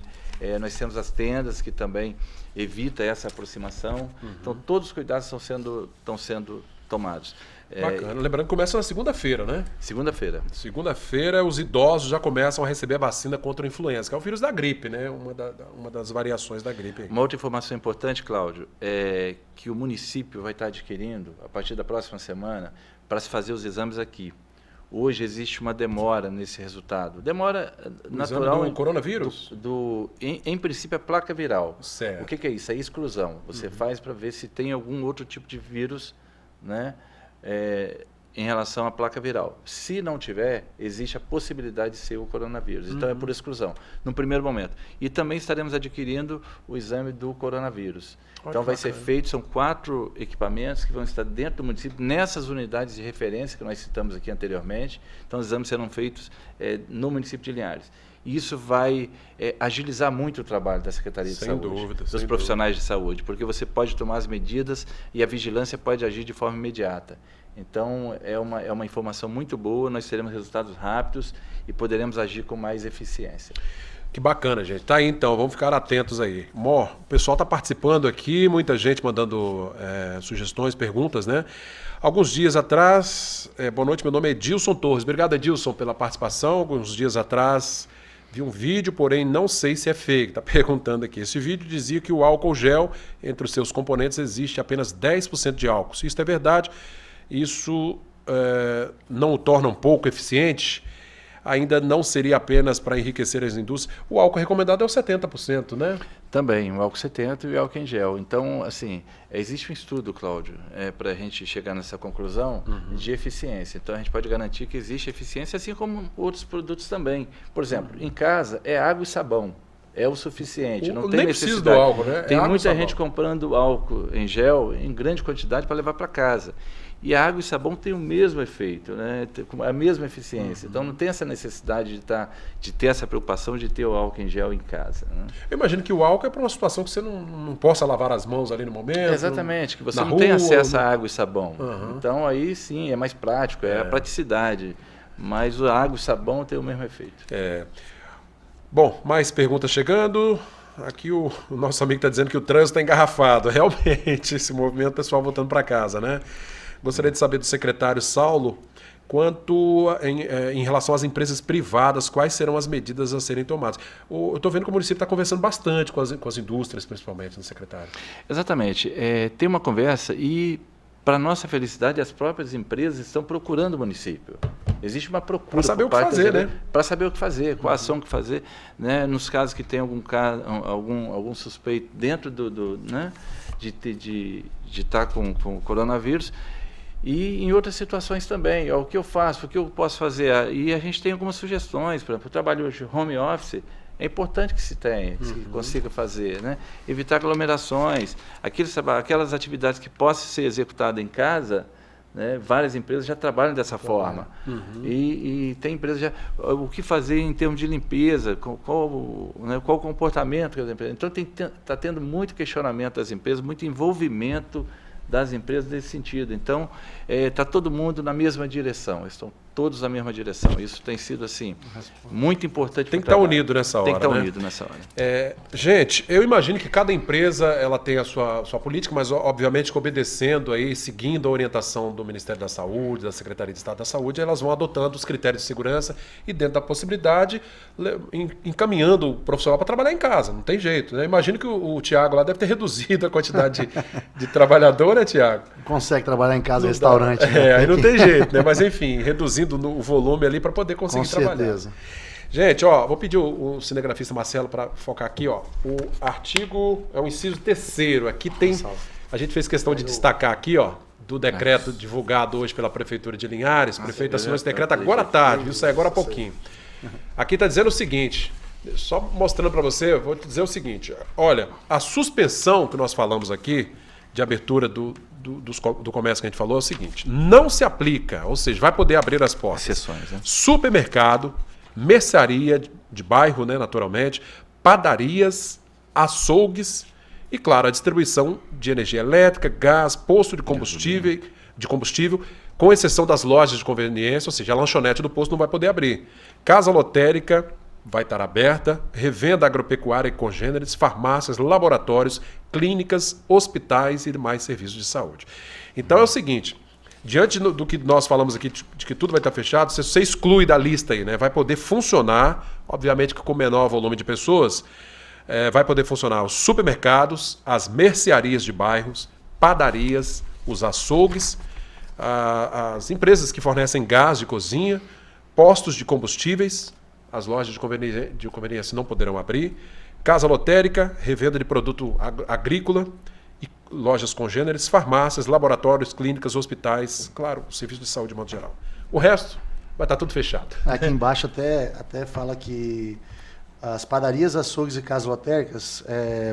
nós temos as tendas que também evita essa aproximação. Então, todos os cuidados estão sendo tomados. Bacana. Lembrando que começa na segunda-feira, né? Segunda-feira. Segunda-feira, os idosos já começam a receber a vacina contra a influenza, que é o vírus da gripe, né? Uma das variações da gripe. Uma outra informação importante, Cláudio, é que o município vai estar adquirindo, a partir da próxima semana, para se fazer os exames aqui. Hoje existe uma demora nesse resultado. Demora natural. Do coronavírus? Em princípio, a placa viral. Certo. O que é isso? É exclusão. Você faz para ver se tem algum outro tipo de vírus, né? Em relação à placa viral. Se não tiver, existe a possibilidade de ser o coronavírus. Então, é por exclusão, no primeiro momento. E também estaremos adquirindo o exame do coronavírus. Então, vai ser feito, são 4 equipamentos que vão estar dentro do município, nessas unidades de referência que nós citamos aqui anteriormente. Então, os exames serão feitos no município de Linhares. E isso vai agilizar muito o trabalho da Secretaria de Saúde, dos profissionais de saúde, porque você pode tomar as medidas e a vigilância pode agir de forma imediata. Então, é uma informação muito boa, nós teremos resultados rápidos e poderemos agir com mais eficiência. Que bacana, gente. Tá aí, então, vamos ficar atentos aí. Mó, o pessoal está participando aqui, muita gente mandando sugestões, perguntas, né? Alguns dias atrás, boa noite, meu nome é Edilson Torres. Obrigado, Edilson, pela participação. Alguns dias atrás, vi um vídeo, porém não sei se é fake, está perguntando aqui. Esse vídeo dizia que o álcool gel, entre os seus componentes, existe apenas 10% de álcool. Se isso é verdade, isso não o torna um pouco eficiente, ainda não seria apenas para enriquecer as indústrias. O álcool recomendado é o 70%, né? Também, o álcool 70% e o álcool em gel. Então, assim, existe um estudo, Cláudio, para a gente chegar nessa conclusão de eficiência. Então, a gente pode garantir que existe eficiência, assim como outros produtos também. Por exemplo, em casa, é água e sabão. É o suficiente, não tem necessidade. Do álcool, né? Tem muita gente comprando álcool em gel em grande quantidade para levar para casa. E a água e sabão têm o mesmo efeito, né? A mesma eficiência. Então, não tem essa necessidade de ter essa preocupação de ter o álcool em gel em casa, né? Eu imagino que o álcool é para uma situação que você não possa lavar as mãos ali no momento. Exatamente, que você não tem acesso a água e sabão. Então, aí sim, é mais prático, é a praticidade. Mas a água e sabão têm o mesmo efeito. Bom, mais perguntas chegando. Aqui o nosso amigo está dizendo que o trânsito está engarrafado. Realmente, esse movimento, pessoal voltando para casa, né? Gostaria de saber do secretário Saulo, quanto em relação às empresas privadas, quais serão as medidas a serem tomadas. Eu estou vendo que o município está conversando bastante com as indústrias, principalmente, né, secretário? Exatamente. Tem uma conversa e, para nossa felicidade, as próprias empresas estão procurando o município. Existe uma procura. Para saber o que fazer, né? Para saber o que fazer, qual ação que fazer, né? Nos casos que tem algum suspeito dentro né? de estar com o coronavírus. E em outras situações também, o que eu faço, o que eu posso fazer? E a gente tem algumas sugestões, por exemplo, o trabalho hoje home office, é importante que se tenha, que se consiga fazer, né? Evitar aglomerações, aquelas atividades que possam ser executadas em casa, né? Várias empresas já trabalham dessa forma. E tem empresas já... O que fazer em termos de limpeza, qual o comportamento das empresas. Então, está tendo muito questionamento das empresas, muito envolvimento das empresas nesse sentido. Então, está todo mundo na mesma direção. Estão todos na mesma direção. Isso tem sido assim muito importante. Tem que estar unido nessa hora. Tem que estar né? unido nessa hora. Gente, eu imagino que cada empresa ela tem a sua política, mas obviamente que obedecendo aí, seguindo a orientação do Ministério da Saúde, da Secretaria de Estado da Saúde, elas vão adotando os critérios de segurança e, dentro da possibilidade, encaminhando o profissional para trabalhar em casa. Não tem jeito, né? Imagino que o Tiago lá deve ter reduzido a quantidade de trabalhador, né, Tiago? Consegue trabalhar em casa, restaurante. Né? Aí não tem jeito, né? Mas enfim, reduzindo o volume ali para poder conseguir trabalhar. Com certeza. Gente, ó, vou pedir o cinegrafista Marcelo para focar aqui, ó. O artigo é o inciso 3º. Aqui tem. A gente fez questão de destacar aqui, ó, do decreto divulgado hoje pela Prefeitura de Linhares. O prefeito assinou esse decreto agora à tarde, viu? Sai agora há pouquinho. Aqui está dizendo o seguinte. Só mostrando para você, eu vou te dizer o seguinte. Olha, a suspensão que nós falamos aqui, de abertura do comércio que a gente falou, é o seguinte. Não se aplica, ou seja, vai poder abrir as portas. Exceções, né? Supermercado, mercearia de bairro, né, naturalmente, padarias, açougues e, claro, a distribuição de energia elétrica, gás, posto de combustível, com exceção das lojas de conveniência, ou seja, a lanchonete do posto não vai poder abrir. Casa lotérica vai estar aberta, revenda agropecuária e congêneres, farmácias, laboratórios, clínicas, hospitais e demais serviços de saúde. Então é o seguinte, diante do que nós falamos aqui, de que tudo vai estar fechado, você exclui da lista aí, né? Vai poder funcionar, obviamente que com menor volume de pessoas, vai poder funcionar os supermercados, as mercearias de bairros, padarias, os açougues, as empresas que fornecem gás de cozinha, postos de combustíveis, as lojas de conveniência não poderão abrir, casa lotérica, revenda de produto agrícola, e lojas congêneres, farmácias, laboratórios, clínicas, hospitais, claro, serviço de saúde de modo geral. O resto vai estar tudo fechado. Aqui embaixo até fala que as padarias, açougues e casas lotéricas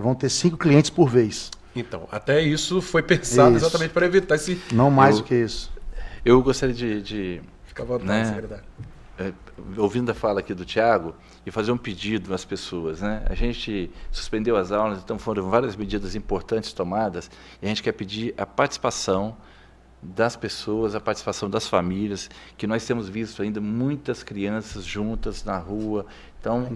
vão ter 5 clientes por vez. Então, até isso foi pensado exatamente para evitar esse... Não mais do que isso. Eu gostaria de Fica à vontade, né, secretário. Ouvindo a fala aqui do Tiago, e fazer um pedido às pessoas, né? A gente suspendeu as aulas, então foram várias medidas importantes tomadas, e a gente quer pedir a participação das pessoas, a participação das famílias, que nós temos visto ainda muitas crianças juntas na rua. Então,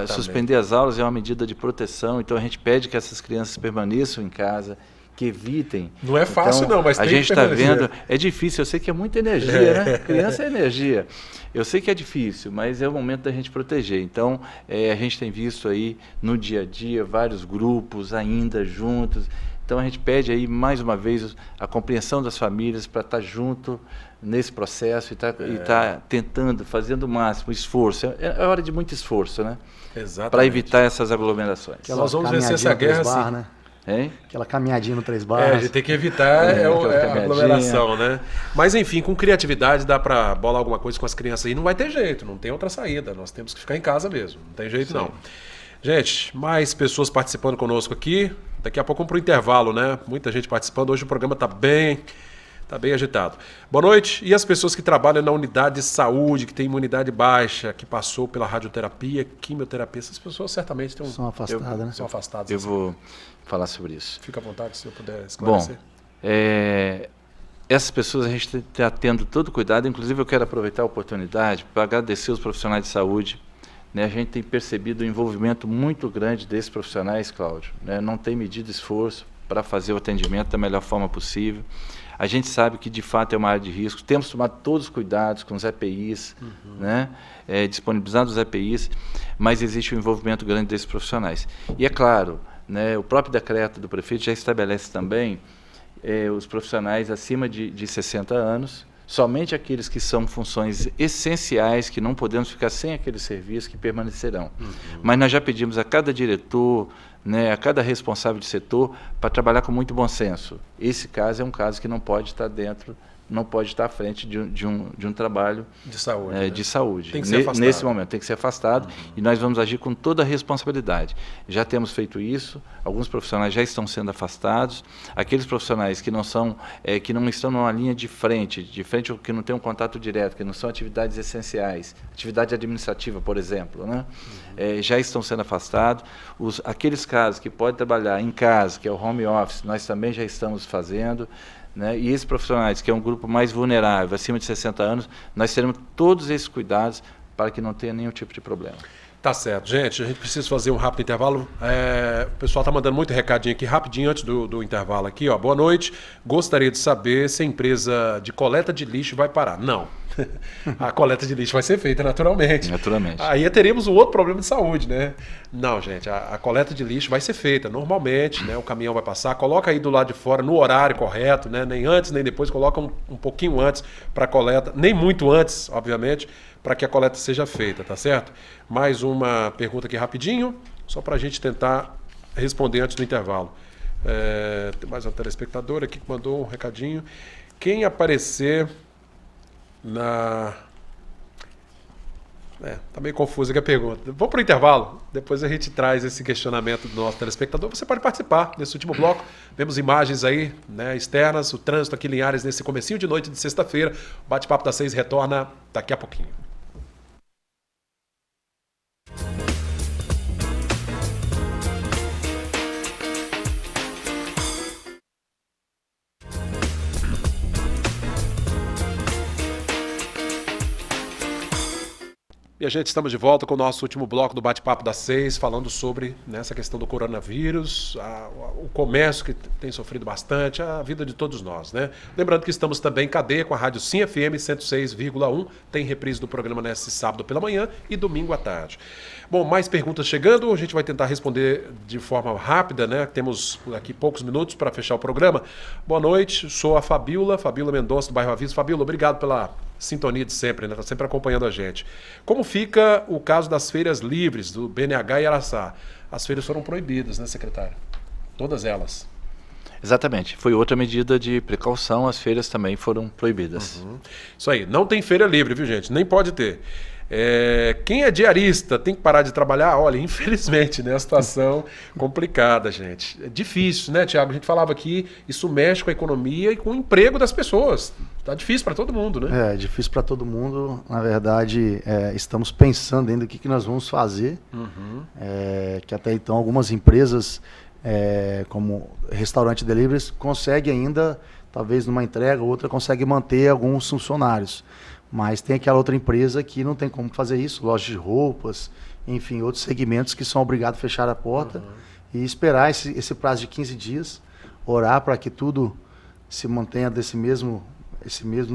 suspender as aulas é uma medida de proteção, então a gente pede que essas crianças permaneçam em casa, que evitem. Não é fácil então, não, mas tem a gente que está vendo, é difícil, eu sei que é muita energia, né? Criança é energia. Eu sei que é difícil, mas é o momento da gente proteger. Então, a gente tem visto aí no dia a dia vários grupos ainda juntos. Então, a gente pede aí, mais uma vez, a compreensão das famílias para estar junto nesse processo e tá tentando, fazendo o máximo, esforço. É hora de muito esforço, né? Exatamente. Para evitar essas aglomerações. Nós vamos vencer essa guerra assim. Né? Hein? Aquela caminhadinha no 3 barras. A gente tem que evitar a aglomeração, né? Mas, enfim, com criatividade dá para bolar alguma coisa com as crianças aí. Não vai ter jeito, não tem outra saída. Nós temos que ficar em casa mesmo. Não tem jeito, não. Gente, mais pessoas participando conosco aqui. Daqui a pouco vamos para o intervalo, né? Muita gente participando. Hoje o programa está bem agitado. Boa noite. E as pessoas que trabalham na unidade de saúde, que tem imunidade baixa, que passou pela radioterapia, quimioterapia, essas pessoas certamente são afastadas, né? São afastadas. Eu vou falar sobre isso. Fica à vontade, se eu puder esclarecer. Bom, essas pessoas a gente está tendo todo cuidado. Inclusive, eu quero aproveitar a oportunidade para agradecer os profissionais de saúde. Né? A gente tem percebido um envolvimento muito grande desses profissionais, Cláudio. Né? Não tem medido esforço para fazer o atendimento da melhor forma possível. A gente sabe que, de fato, é uma área de risco. Temos tomado todos os cuidados com os EPIs, né? Disponibilizando os EPIs, mas existe um envolvimento grande desses profissionais. E, é claro, né, o próprio decreto do prefeito já estabelece também os profissionais acima de 60 anos, somente aqueles que são funções essenciais, que não podemos ficar sem aquele serviço, que permanecerão. Mas nós já pedimos a cada diretor, né, a cada responsável de setor, para trabalhar com muito bom senso. Esse caso é um caso que não pode estar dentro, não pode estar à frente de um trabalho de saúde. Né? De saúde. Tem que ser afastado. Nesse momento, tem que ser afastado, e nós vamos agir com toda a responsabilidade. Já temos feito isso, alguns profissionais já estão sendo afastados, aqueles profissionais que não são, que não estão numa linha de frente ou que não têm um contato direto, que não são atividades essenciais, atividade administrativa, por exemplo, né? Já estão sendo afastados. Aqueles casos que podem trabalhar em casa, que é o home office, nós também já estamos fazendo. né? E esses profissionais, que é um grupo mais vulnerável, acima de 60 anos, nós teremos todos esses cuidados para que não tenha nenhum tipo de problema. Tá certo, gente. A gente precisa fazer um rápido intervalo. O pessoal tá mandando muito recadinho aqui, rapidinho antes do intervalo aqui. Ó. Boa noite. Gostaria de saber se a empresa de coleta de lixo vai parar. Não. A coleta de lixo vai ser feita naturalmente. Naturalmente. Aí teríamos um outro problema de saúde, né? Não, gente. A coleta de lixo vai ser feita normalmente, né? O caminhão vai passar. Coloca aí do lado de fora no horário correto, né? Nem antes, nem depois. Coloca um pouquinho antes para a coleta. Nem muito antes, obviamente, para que a coleta seja feita, tá certo? Mais uma pergunta aqui rapidinho, só para a gente tentar responder antes do intervalo. Tem mais uma telespectadora aqui que mandou um recadinho. Quem aparecer na... tá meio confusa aqui a pergunta. Vamos para o intervalo, depois a gente traz esse questionamento do nosso telespectador. Você pode participar nesse último bloco. Vemos imagens aí, né, externas, o trânsito aqui em Linhares nesse comecinho de noite de sexta-feira. O Bate-Papo das 6 retorna daqui a pouquinho. E a gente estamos de volta com o nosso último bloco do Bate-Papo das 6, falando sobre essa questão do coronavírus, o comércio que tem sofrido bastante, a vida de todos nós, né? Lembrando que estamos também em cadeia com a Rádio Sim FM 106,1, tem reprise do programa nesse sábado pela manhã e domingo à tarde. Bom, mais perguntas chegando, a gente vai tentar responder de forma rápida, né? Temos aqui poucos minutos para fechar o programa. Boa noite, sou a Fabiola Mendonça, do bairro Aviso. Fabiola, obrigado pela sintonia de sempre, né? Está sempre acompanhando a gente. Como fica o caso das feiras livres do BNH e Araçá? As feiras foram proibidas, né, secretário? Todas elas. Exatamente. Foi outra medida de precaução, as feiras também foram proibidas. Isso aí. Não tem feira livre, viu, gente? Nem pode ter. Quem é diarista tem que parar de trabalhar? Olha, infelizmente, né? A situação complicada, gente. É difícil, né, Tiago? A gente falava aqui, isso mexe com a economia e com o emprego das pessoas. Tá difícil para todo mundo, né? É difícil para todo mundo. Na verdade, estamos pensando ainda o que nós vamos fazer. Que até então algumas empresas, como restaurante delivery, conseguem ainda, talvez numa entrega ou outra, consegue manter alguns funcionários. Mas tem aquela outra empresa que não tem como fazer isso, lojas de roupas, enfim, outros segmentos que são obrigados a fechar a porta e esperar esse prazo de 15 dias, orar para que tudo se mantenha esse mesmo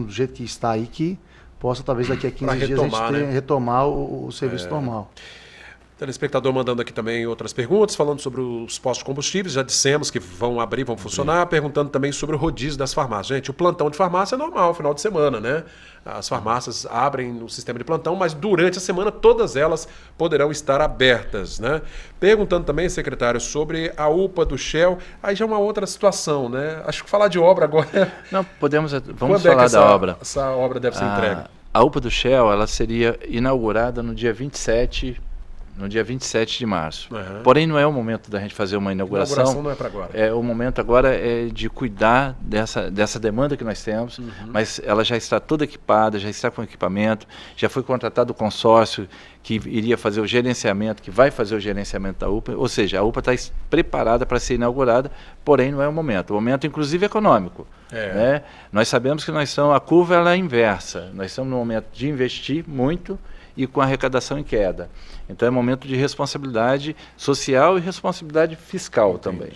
do jeito que está aí, que possa talvez daqui a 15 dias a gente retomar o serviço normal. Telespectador mandando aqui também outras perguntas, falando sobre os postos de combustíveis, já dissemos que vão abrir, vão funcionar, perguntando também sobre o rodízio das farmácias. Gente, o plantão de farmácia é normal, final de semana, né? As farmácias abrem no sistema de plantão, mas durante a semana todas elas poderão estar abertas, né? Perguntando também, secretário, sobre a UPA do Shell, aí já é uma outra situação, né? Acho que falar de obra agora... Não, vamos falar da obra. Essa obra deve ser entregue? A UPA do Shell, ela seria inaugurada no dia 27 de março. Porém, não é o momento da gente fazer uma inauguração. A inauguração não é para agora. O momento agora é de cuidar dessa demanda que nós temos, mas ela já está toda equipada, já está com equipamento, já foi contratado o consórcio que iria fazer o gerenciamento, que vai fazer o gerenciamento da UPA, ou seja, a UPA está preparada para ser inaugurada, porém não é o momento inclusive econômico. Né? Nós sabemos que a curva ela é inversa, nós estamos no momento de investir muito e com a arrecadação em queda. Então é momento de responsabilidade social e responsabilidade fiscal também.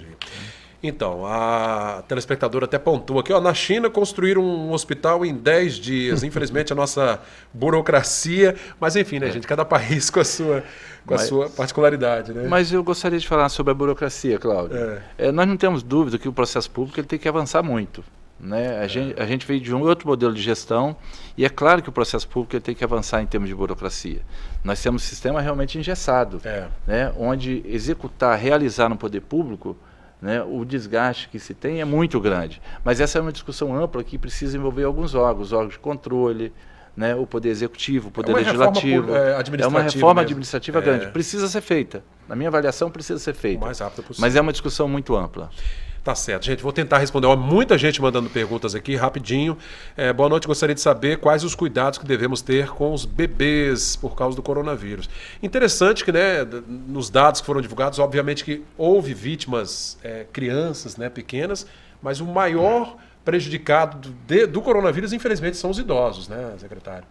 Então, a telespectadora até pontua aqui, na China construíram um hospital em 10 dias. Infelizmente a nossa burocracia, mas enfim, né, gente, cada país com a sua particularidade, né? Mas eu gostaria de falar sobre a burocracia, Cláudio. Nós não temos dúvida que o processo público ele tem que avançar muito. Né? A gente veio de um outro modelo de gestão e é claro que o processo público ele tem que avançar em termos de burocracia. Nós temos um sistema realmente engessado, né? Onde realizar no poder público, né, o desgaste que se tem é muito grande. Mas essa é uma discussão ampla que precisa envolver alguns órgãos de controle, né, o poder executivo, o poder legislativo. É uma reforma administrativa grande. Precisa ser feita. Na minha avaliação, precisa ser feita. O mais rápido possível. Mas é uma discussão muito ampla. Tá certo, gente. Vou tentar responder. Muita gente mandando perguntas aqui, rapidinho. Boa noite, gostaria de saber quais os cuidados que devemos ter com os bebês por causa do coronavírus. Interessante que, né, nos dados que foram divulgados, obviamente que houve vítimas, crianças, né, pequenas, mas o maior prejudicado do coronavírus, infelizmente, são os idosos, né, secretário?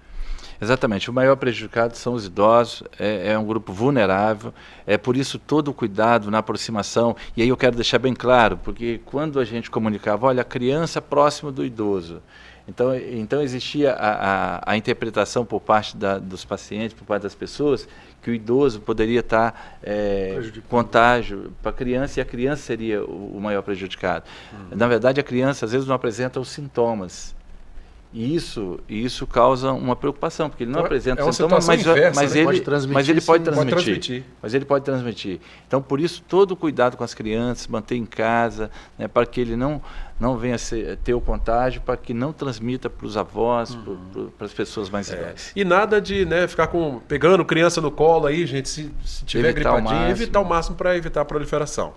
Exatamente, o maior prejudicado são os idosos, é um grupo vulnerável, é por isso todo o cuidado na aproximação, e aí eu quero deixar bem claro, porque quando a gente comunicava, olha, a criança próximo do idoso, então existia a interpretação por parte dos pacientes, por parte das pessoas, que o idoso poderia estar contágio para a criança, e a criança seria o maior prejudicado. Na verdade, a criança às vezes não apresenta os sintomas. E isso causa uma preocupação, porque ele não apresenta sintomas, mas ele pode transmitir. Então, por isso, todo o cuidado com as crianças, manter em casa, né, para que ele não venha ter o contágio, para que não transmita para os avós, para as pessoas mais idosas. E nada de, né, ficar pegando criança no colo aí, gente, se tiver gripadinha, evitar o máximo para evitar a proliferação.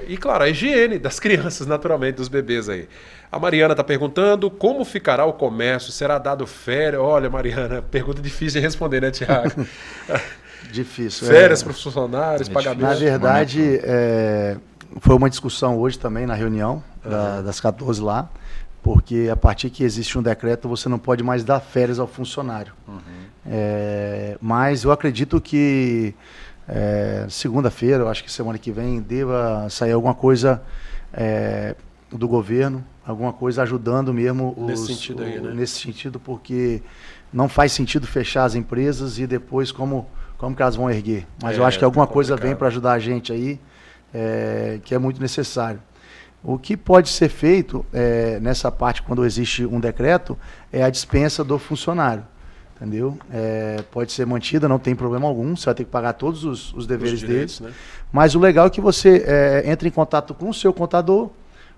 E claro, a higiene das crianças, naturalmente, dos bebês aí. A Mariana está perguntando como ficará o comércio, será dado férias? Olha, Mariana, pergunta difícil de responder, né, Tiago? Difícil. Férias para os funcionários, pagamento. Na verdade, foi uma discussão hoje também na reunião das 14 lá, porque a partir que existe um decreto, você não pode mais dar férias ao funcionário. Mas eu acredito que segunda-feira, eu acho que semana que vem, deva sair alguma coisa do governo, alguma coisa ajudando mesmo nesse sentido, porque não faz sentido fechar as empresas e depois como que elas vão erguer. Mas eu acho que alguma coisa vem para ajudar a gente aí, que é muito necessário. O que pode ser feito nessa parte, quando existe um decreto, é a dispensa do funcionário. Entendeu? Pode ser mantida, não tem problema algum, você vai ter que pagar todos os deveres deles. Né? Mas o legal é que você entre em contato com o seu contador,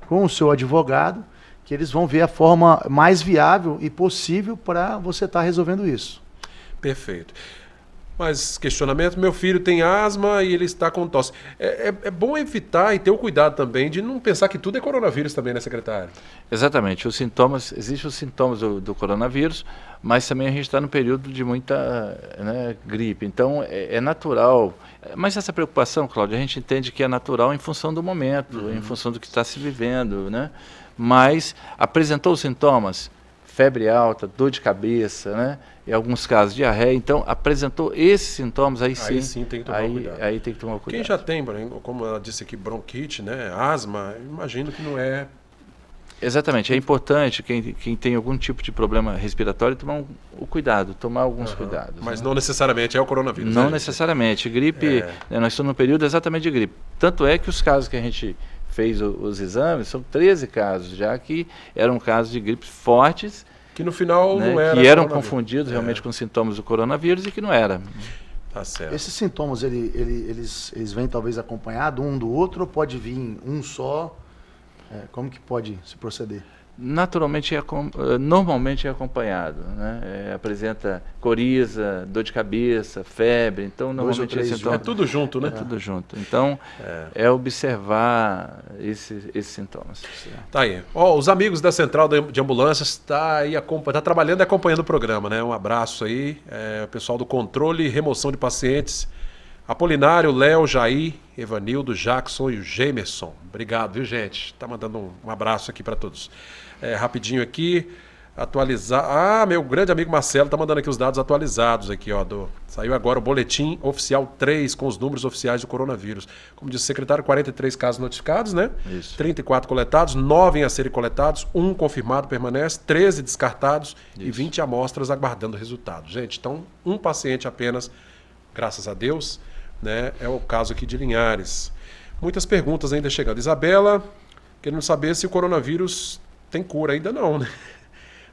com o seu advogado, que eles vão ver a forma mais viável e possível para você estar resolvendo isso. Perfeito. Mas questionamento, meu filho tem asma e ele está com tosse. É bom evitar e ter o cuidado também de não pensar que tudo é coronavírus também, né, secretário? Exatamente. Existem os sintomas do coronavírus, mas também a gente está no período de muita gripe. Então, é natural. Mas essa preocupação, Cláudio, a gente entende que é natural em função do momento, em função do que está se vivendo, né? Mas apresentou os sintomas, febre alta, dor de cabeça, né? Em alguns casos, diarreia. Então, apresentou esses sintomas, aí sim tem que tomar cuidado. Aí tem que tomar cuidado. Quem já tem, como ela disse aqui, bronquite, né? Asma, imagino que não é... Exatamente. É importante, quem tem algum tipo de problema respiratório, tomar tomar alguns cuidados. Mas não necessariamente é o coronavírus. Não necessariamente. Gripe, nós estamos num período exatamente de gripe. Tanto é que os casos que a gente fez os exames, são 13 casos já que eram casos de gripe fortes, que no final não era, que eram confundidos realmente com sintomas do coronavírus e que não era. Tá certo. Esses sintomas, eles vêm talvez acompanhados um do outro, ou pode vir um só? Como que pode se proceder? Normalmente é acompanhado, né? Apresenta coriza, dor de cabeça, febre, então normalmente é tudo junto, né? É tudo junto. Então é observar esses sintomas. Tá aí. Os amigos da Central de Ambulâncias tá trabalhando e acompanhando o programa, né? Um abraço aí, o pessoal do controle e remoção de pacientes. Apolinário, Léo, Jair, Evanildo, Jackson e o Gemerson. Obrigado, viu, gente? Tá mandando um abraço aqui para todos. Rapidinho aqui, atualizar. Meu grande amigo Marcelo tá mandando aqui os dados atualizados aqui, ó. Saiu agora o boletim oficial 3 com os números oficiais do coronavírus. Como disse o secretário, 43 casos notificados, né? Isso. 34 coletados, 9 a serem coletados, 1 confirmado permanece, 13 descartados e 20 amostras aguardando resultado. Gente, então, um paciente apenas, graças a Deus, né? É o caso aqui de Linhares. Muitas perguntas ainda chegando. Isabela, querendo saber se o coronavírus tem cura. Ainda não, né?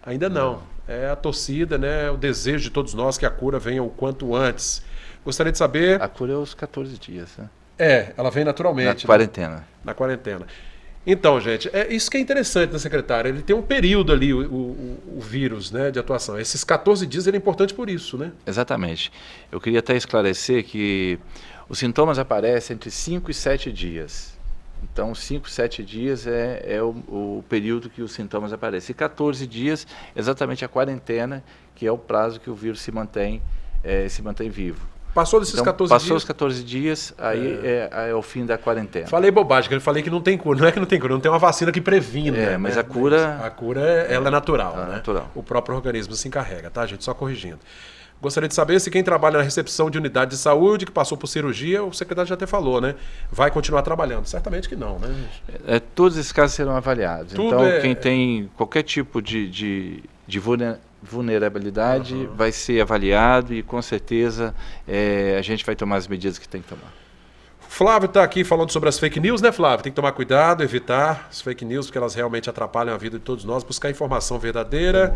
Ainda não. É a torcida, né? O desejo de todos nós que a cura venha o quanto antes. Gostaria de saber... A cura é aos 14 dias, né? Ela vem naturalmente. Na quarentena. Né? Na quarentena. Então, gente, isso que é interessante, né, secretário? Ele tem um período ali, o vírus, né, de atuação. Esses 14 dias ele é importante por isso, né? Exatamente. Eu queria até esclarecer que os sintomas aparecem entre 5 e 7 dias. Então, 5, 7 dias é o período que os sintomas aparecem. E 14 dias, exatamente a quarentena, que é o prazo que o vírus se mantém vivo. Passou desses então, 14 passou dias. os 14 dias, aí é o fim da quarentena. Falei bobagem, que eu falei que não tem cura. Não é que não tem cura, não tem uma vacina que previne. Mas né? a cura... A cura, ela é natural, né? Natural. O próprio organismo se encarrega, tá, gente? Só corrigindo. Gostaria de saber se quem trabalha na recepção de unidade de saúde, que passou por cirurgia, o secretário já até falou, né? Vai continuar trabalhando. Certamente que não, né? Todos esses casos serão avaliados. Tudo então, quem tem qualquer tipo de vulnerabilidade vai ser avaliado e, com certeza, a gente vai tomar as medidas que tem que tomar. Flávio está aqui falando sobre as fake news, né, Flávio? Tem que tomar cuidado, evitar as fake news, porque elas realmente atrapalham a vida de todos nós, buscar informação verdadeira.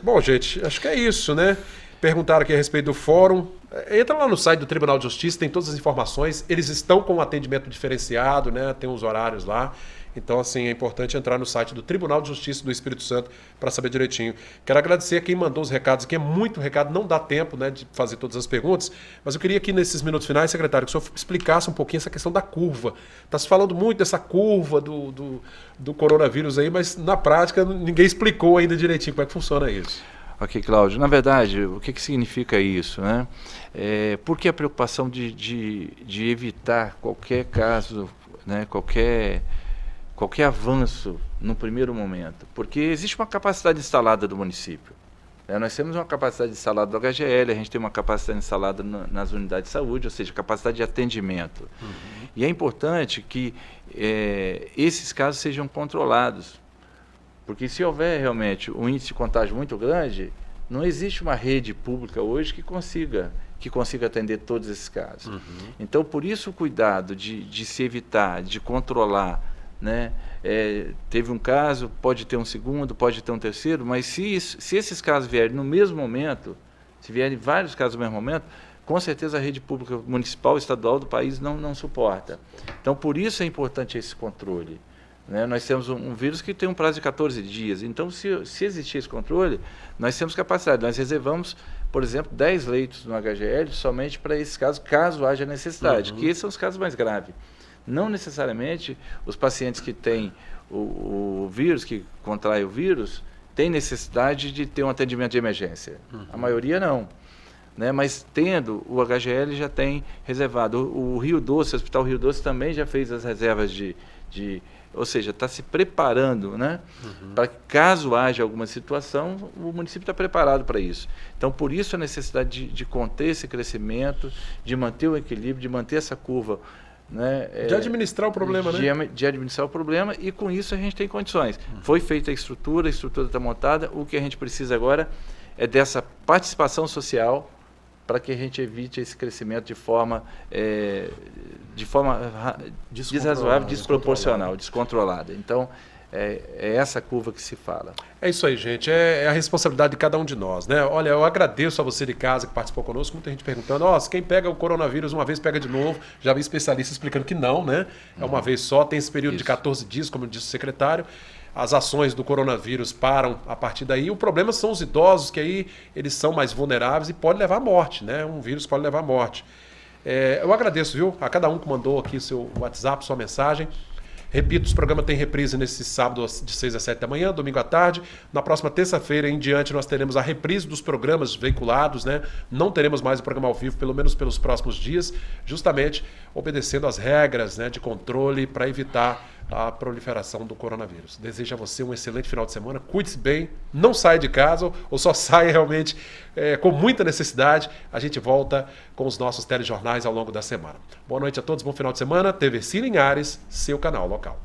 Bom, gente, acho que é isso, né? Perguntaram aqui a respeito do fórum. Entra lá no site do Tribunal de Justiça, tem todas as informações. Eles estão com um atendimento diferenciado, né? Tem uns horários lá. Então, assim, é importante entrar no site do Tribunal de Justiça do Espírito Santo para saber direitinho. Quero agradecer a quem mandou os recados aqui. É muito recado, não dá tempo, né, de fazer todas as perguntas. Mas eu queria aqui, nesses minutos finais, secretário, que o senhor explicasse um pouquinho essa questão da curva. Está se falando muito dessa curva do coronavírus aí, mas na prática ninguém explicou ainda direitinho como é que funciona isso. Ok, Cláudio. Na verdade, o que significa isso, né? Por que a preocupação de evitar qualquer caso, né, qualquer avanço no primeiro momento? Porque existe uma capacidade instalada do município. Nós temos uma capacidade instalada do HGL, a gente tem uma capacidade instalada nas unidades de saúde, ou seja, capacidade de atendimento. E é importante que esses casos sejam controlados. Porque se houver realmente um índice de contágio muito grande, não existe uma rede pública hoje que consiga atender todos esses casos. Então, por isso o cuidado de se evitar, de controlar, né? Teve um caso, pode ter um segundo, pode ter um terceiro, mas se esses casos vierem no mesmo momento, se vierem vários casos no mesmo momento, com certeza a rede pública municipal, estadual do país não suporta. Então, por isso é importante esse controle. Né? Nós temos um vírus que tem um prazo de 14 dias, então se existir esse controle, nós temos capacidade. Nós reservamos, por exemplo, 10 leitos no HGL somente para esses casos, caso haja necessidade, que esses são os casos mais graves. Não necessariamente os pacientes que têm o vírus, que contraem o vírus, têm necessidade de ter um atendimento de emergência. A maioria não. Né? Mas tendo, o HGL já tem reservado. O Rio Doce, o Hospital Rio Doce também já fez as reservas ou seja, está se preparando, né? Para que caso haja alguma situação, o município está preparado para isso. Então, por isso a necessidade de conter esse crescimento, de manter o equilíbrio, de manter essa curva, né? De administrar o problema, né? De administrar o problema, e com isso a gente tem condições. Foi feita a estrutura está montada, o que a gente precisa agora é dessa participação social para que a gente evite esse crescimento de forma desrazoável, desproporcional, descontrolada. Então, é essa curva que se fala. É isso aí, gente. É a responsabilidade de cada um de nós, né? Olha, eu agradeço a você de casa que participou conosco. Muita gente perguntando, quem pega o coronavírus uma vez pega de novo. Já vi especialista explicando que não, né? É uma vez só, tem esse período de 14 dias, como disse o secretário. As ações do coronavírus param a partir daí. O problema são os idosos, que aí eles são mais vulneráveis e pode levar à morte, né? Um vírus pode levar à morte. Eu agradeço, viu, a cada um que mandou aqui seu WhatsApp, sua mensagem. Repito, os programas têm reprise nesse sábado de 6 às 7 da manhã, domingo à tarde. Na próxima terça-feira em diante nós teremos a reprise dos programas veiculados, né? Não teremos mais o programa ao vivo, pelo menos pelos próximos dias, justamente obedecendo às regras, né, de controle para evitar a proliferação do coronavírus. Desejo a você um excelente final de semana, cuide-se bem, não saia de casa ou só saia realmente com muita necessidade. A gente volta com os nossos telejornais ao longo da semana. Boa noite a todos, bom final de semana. TV Cilinhares, seu canal local.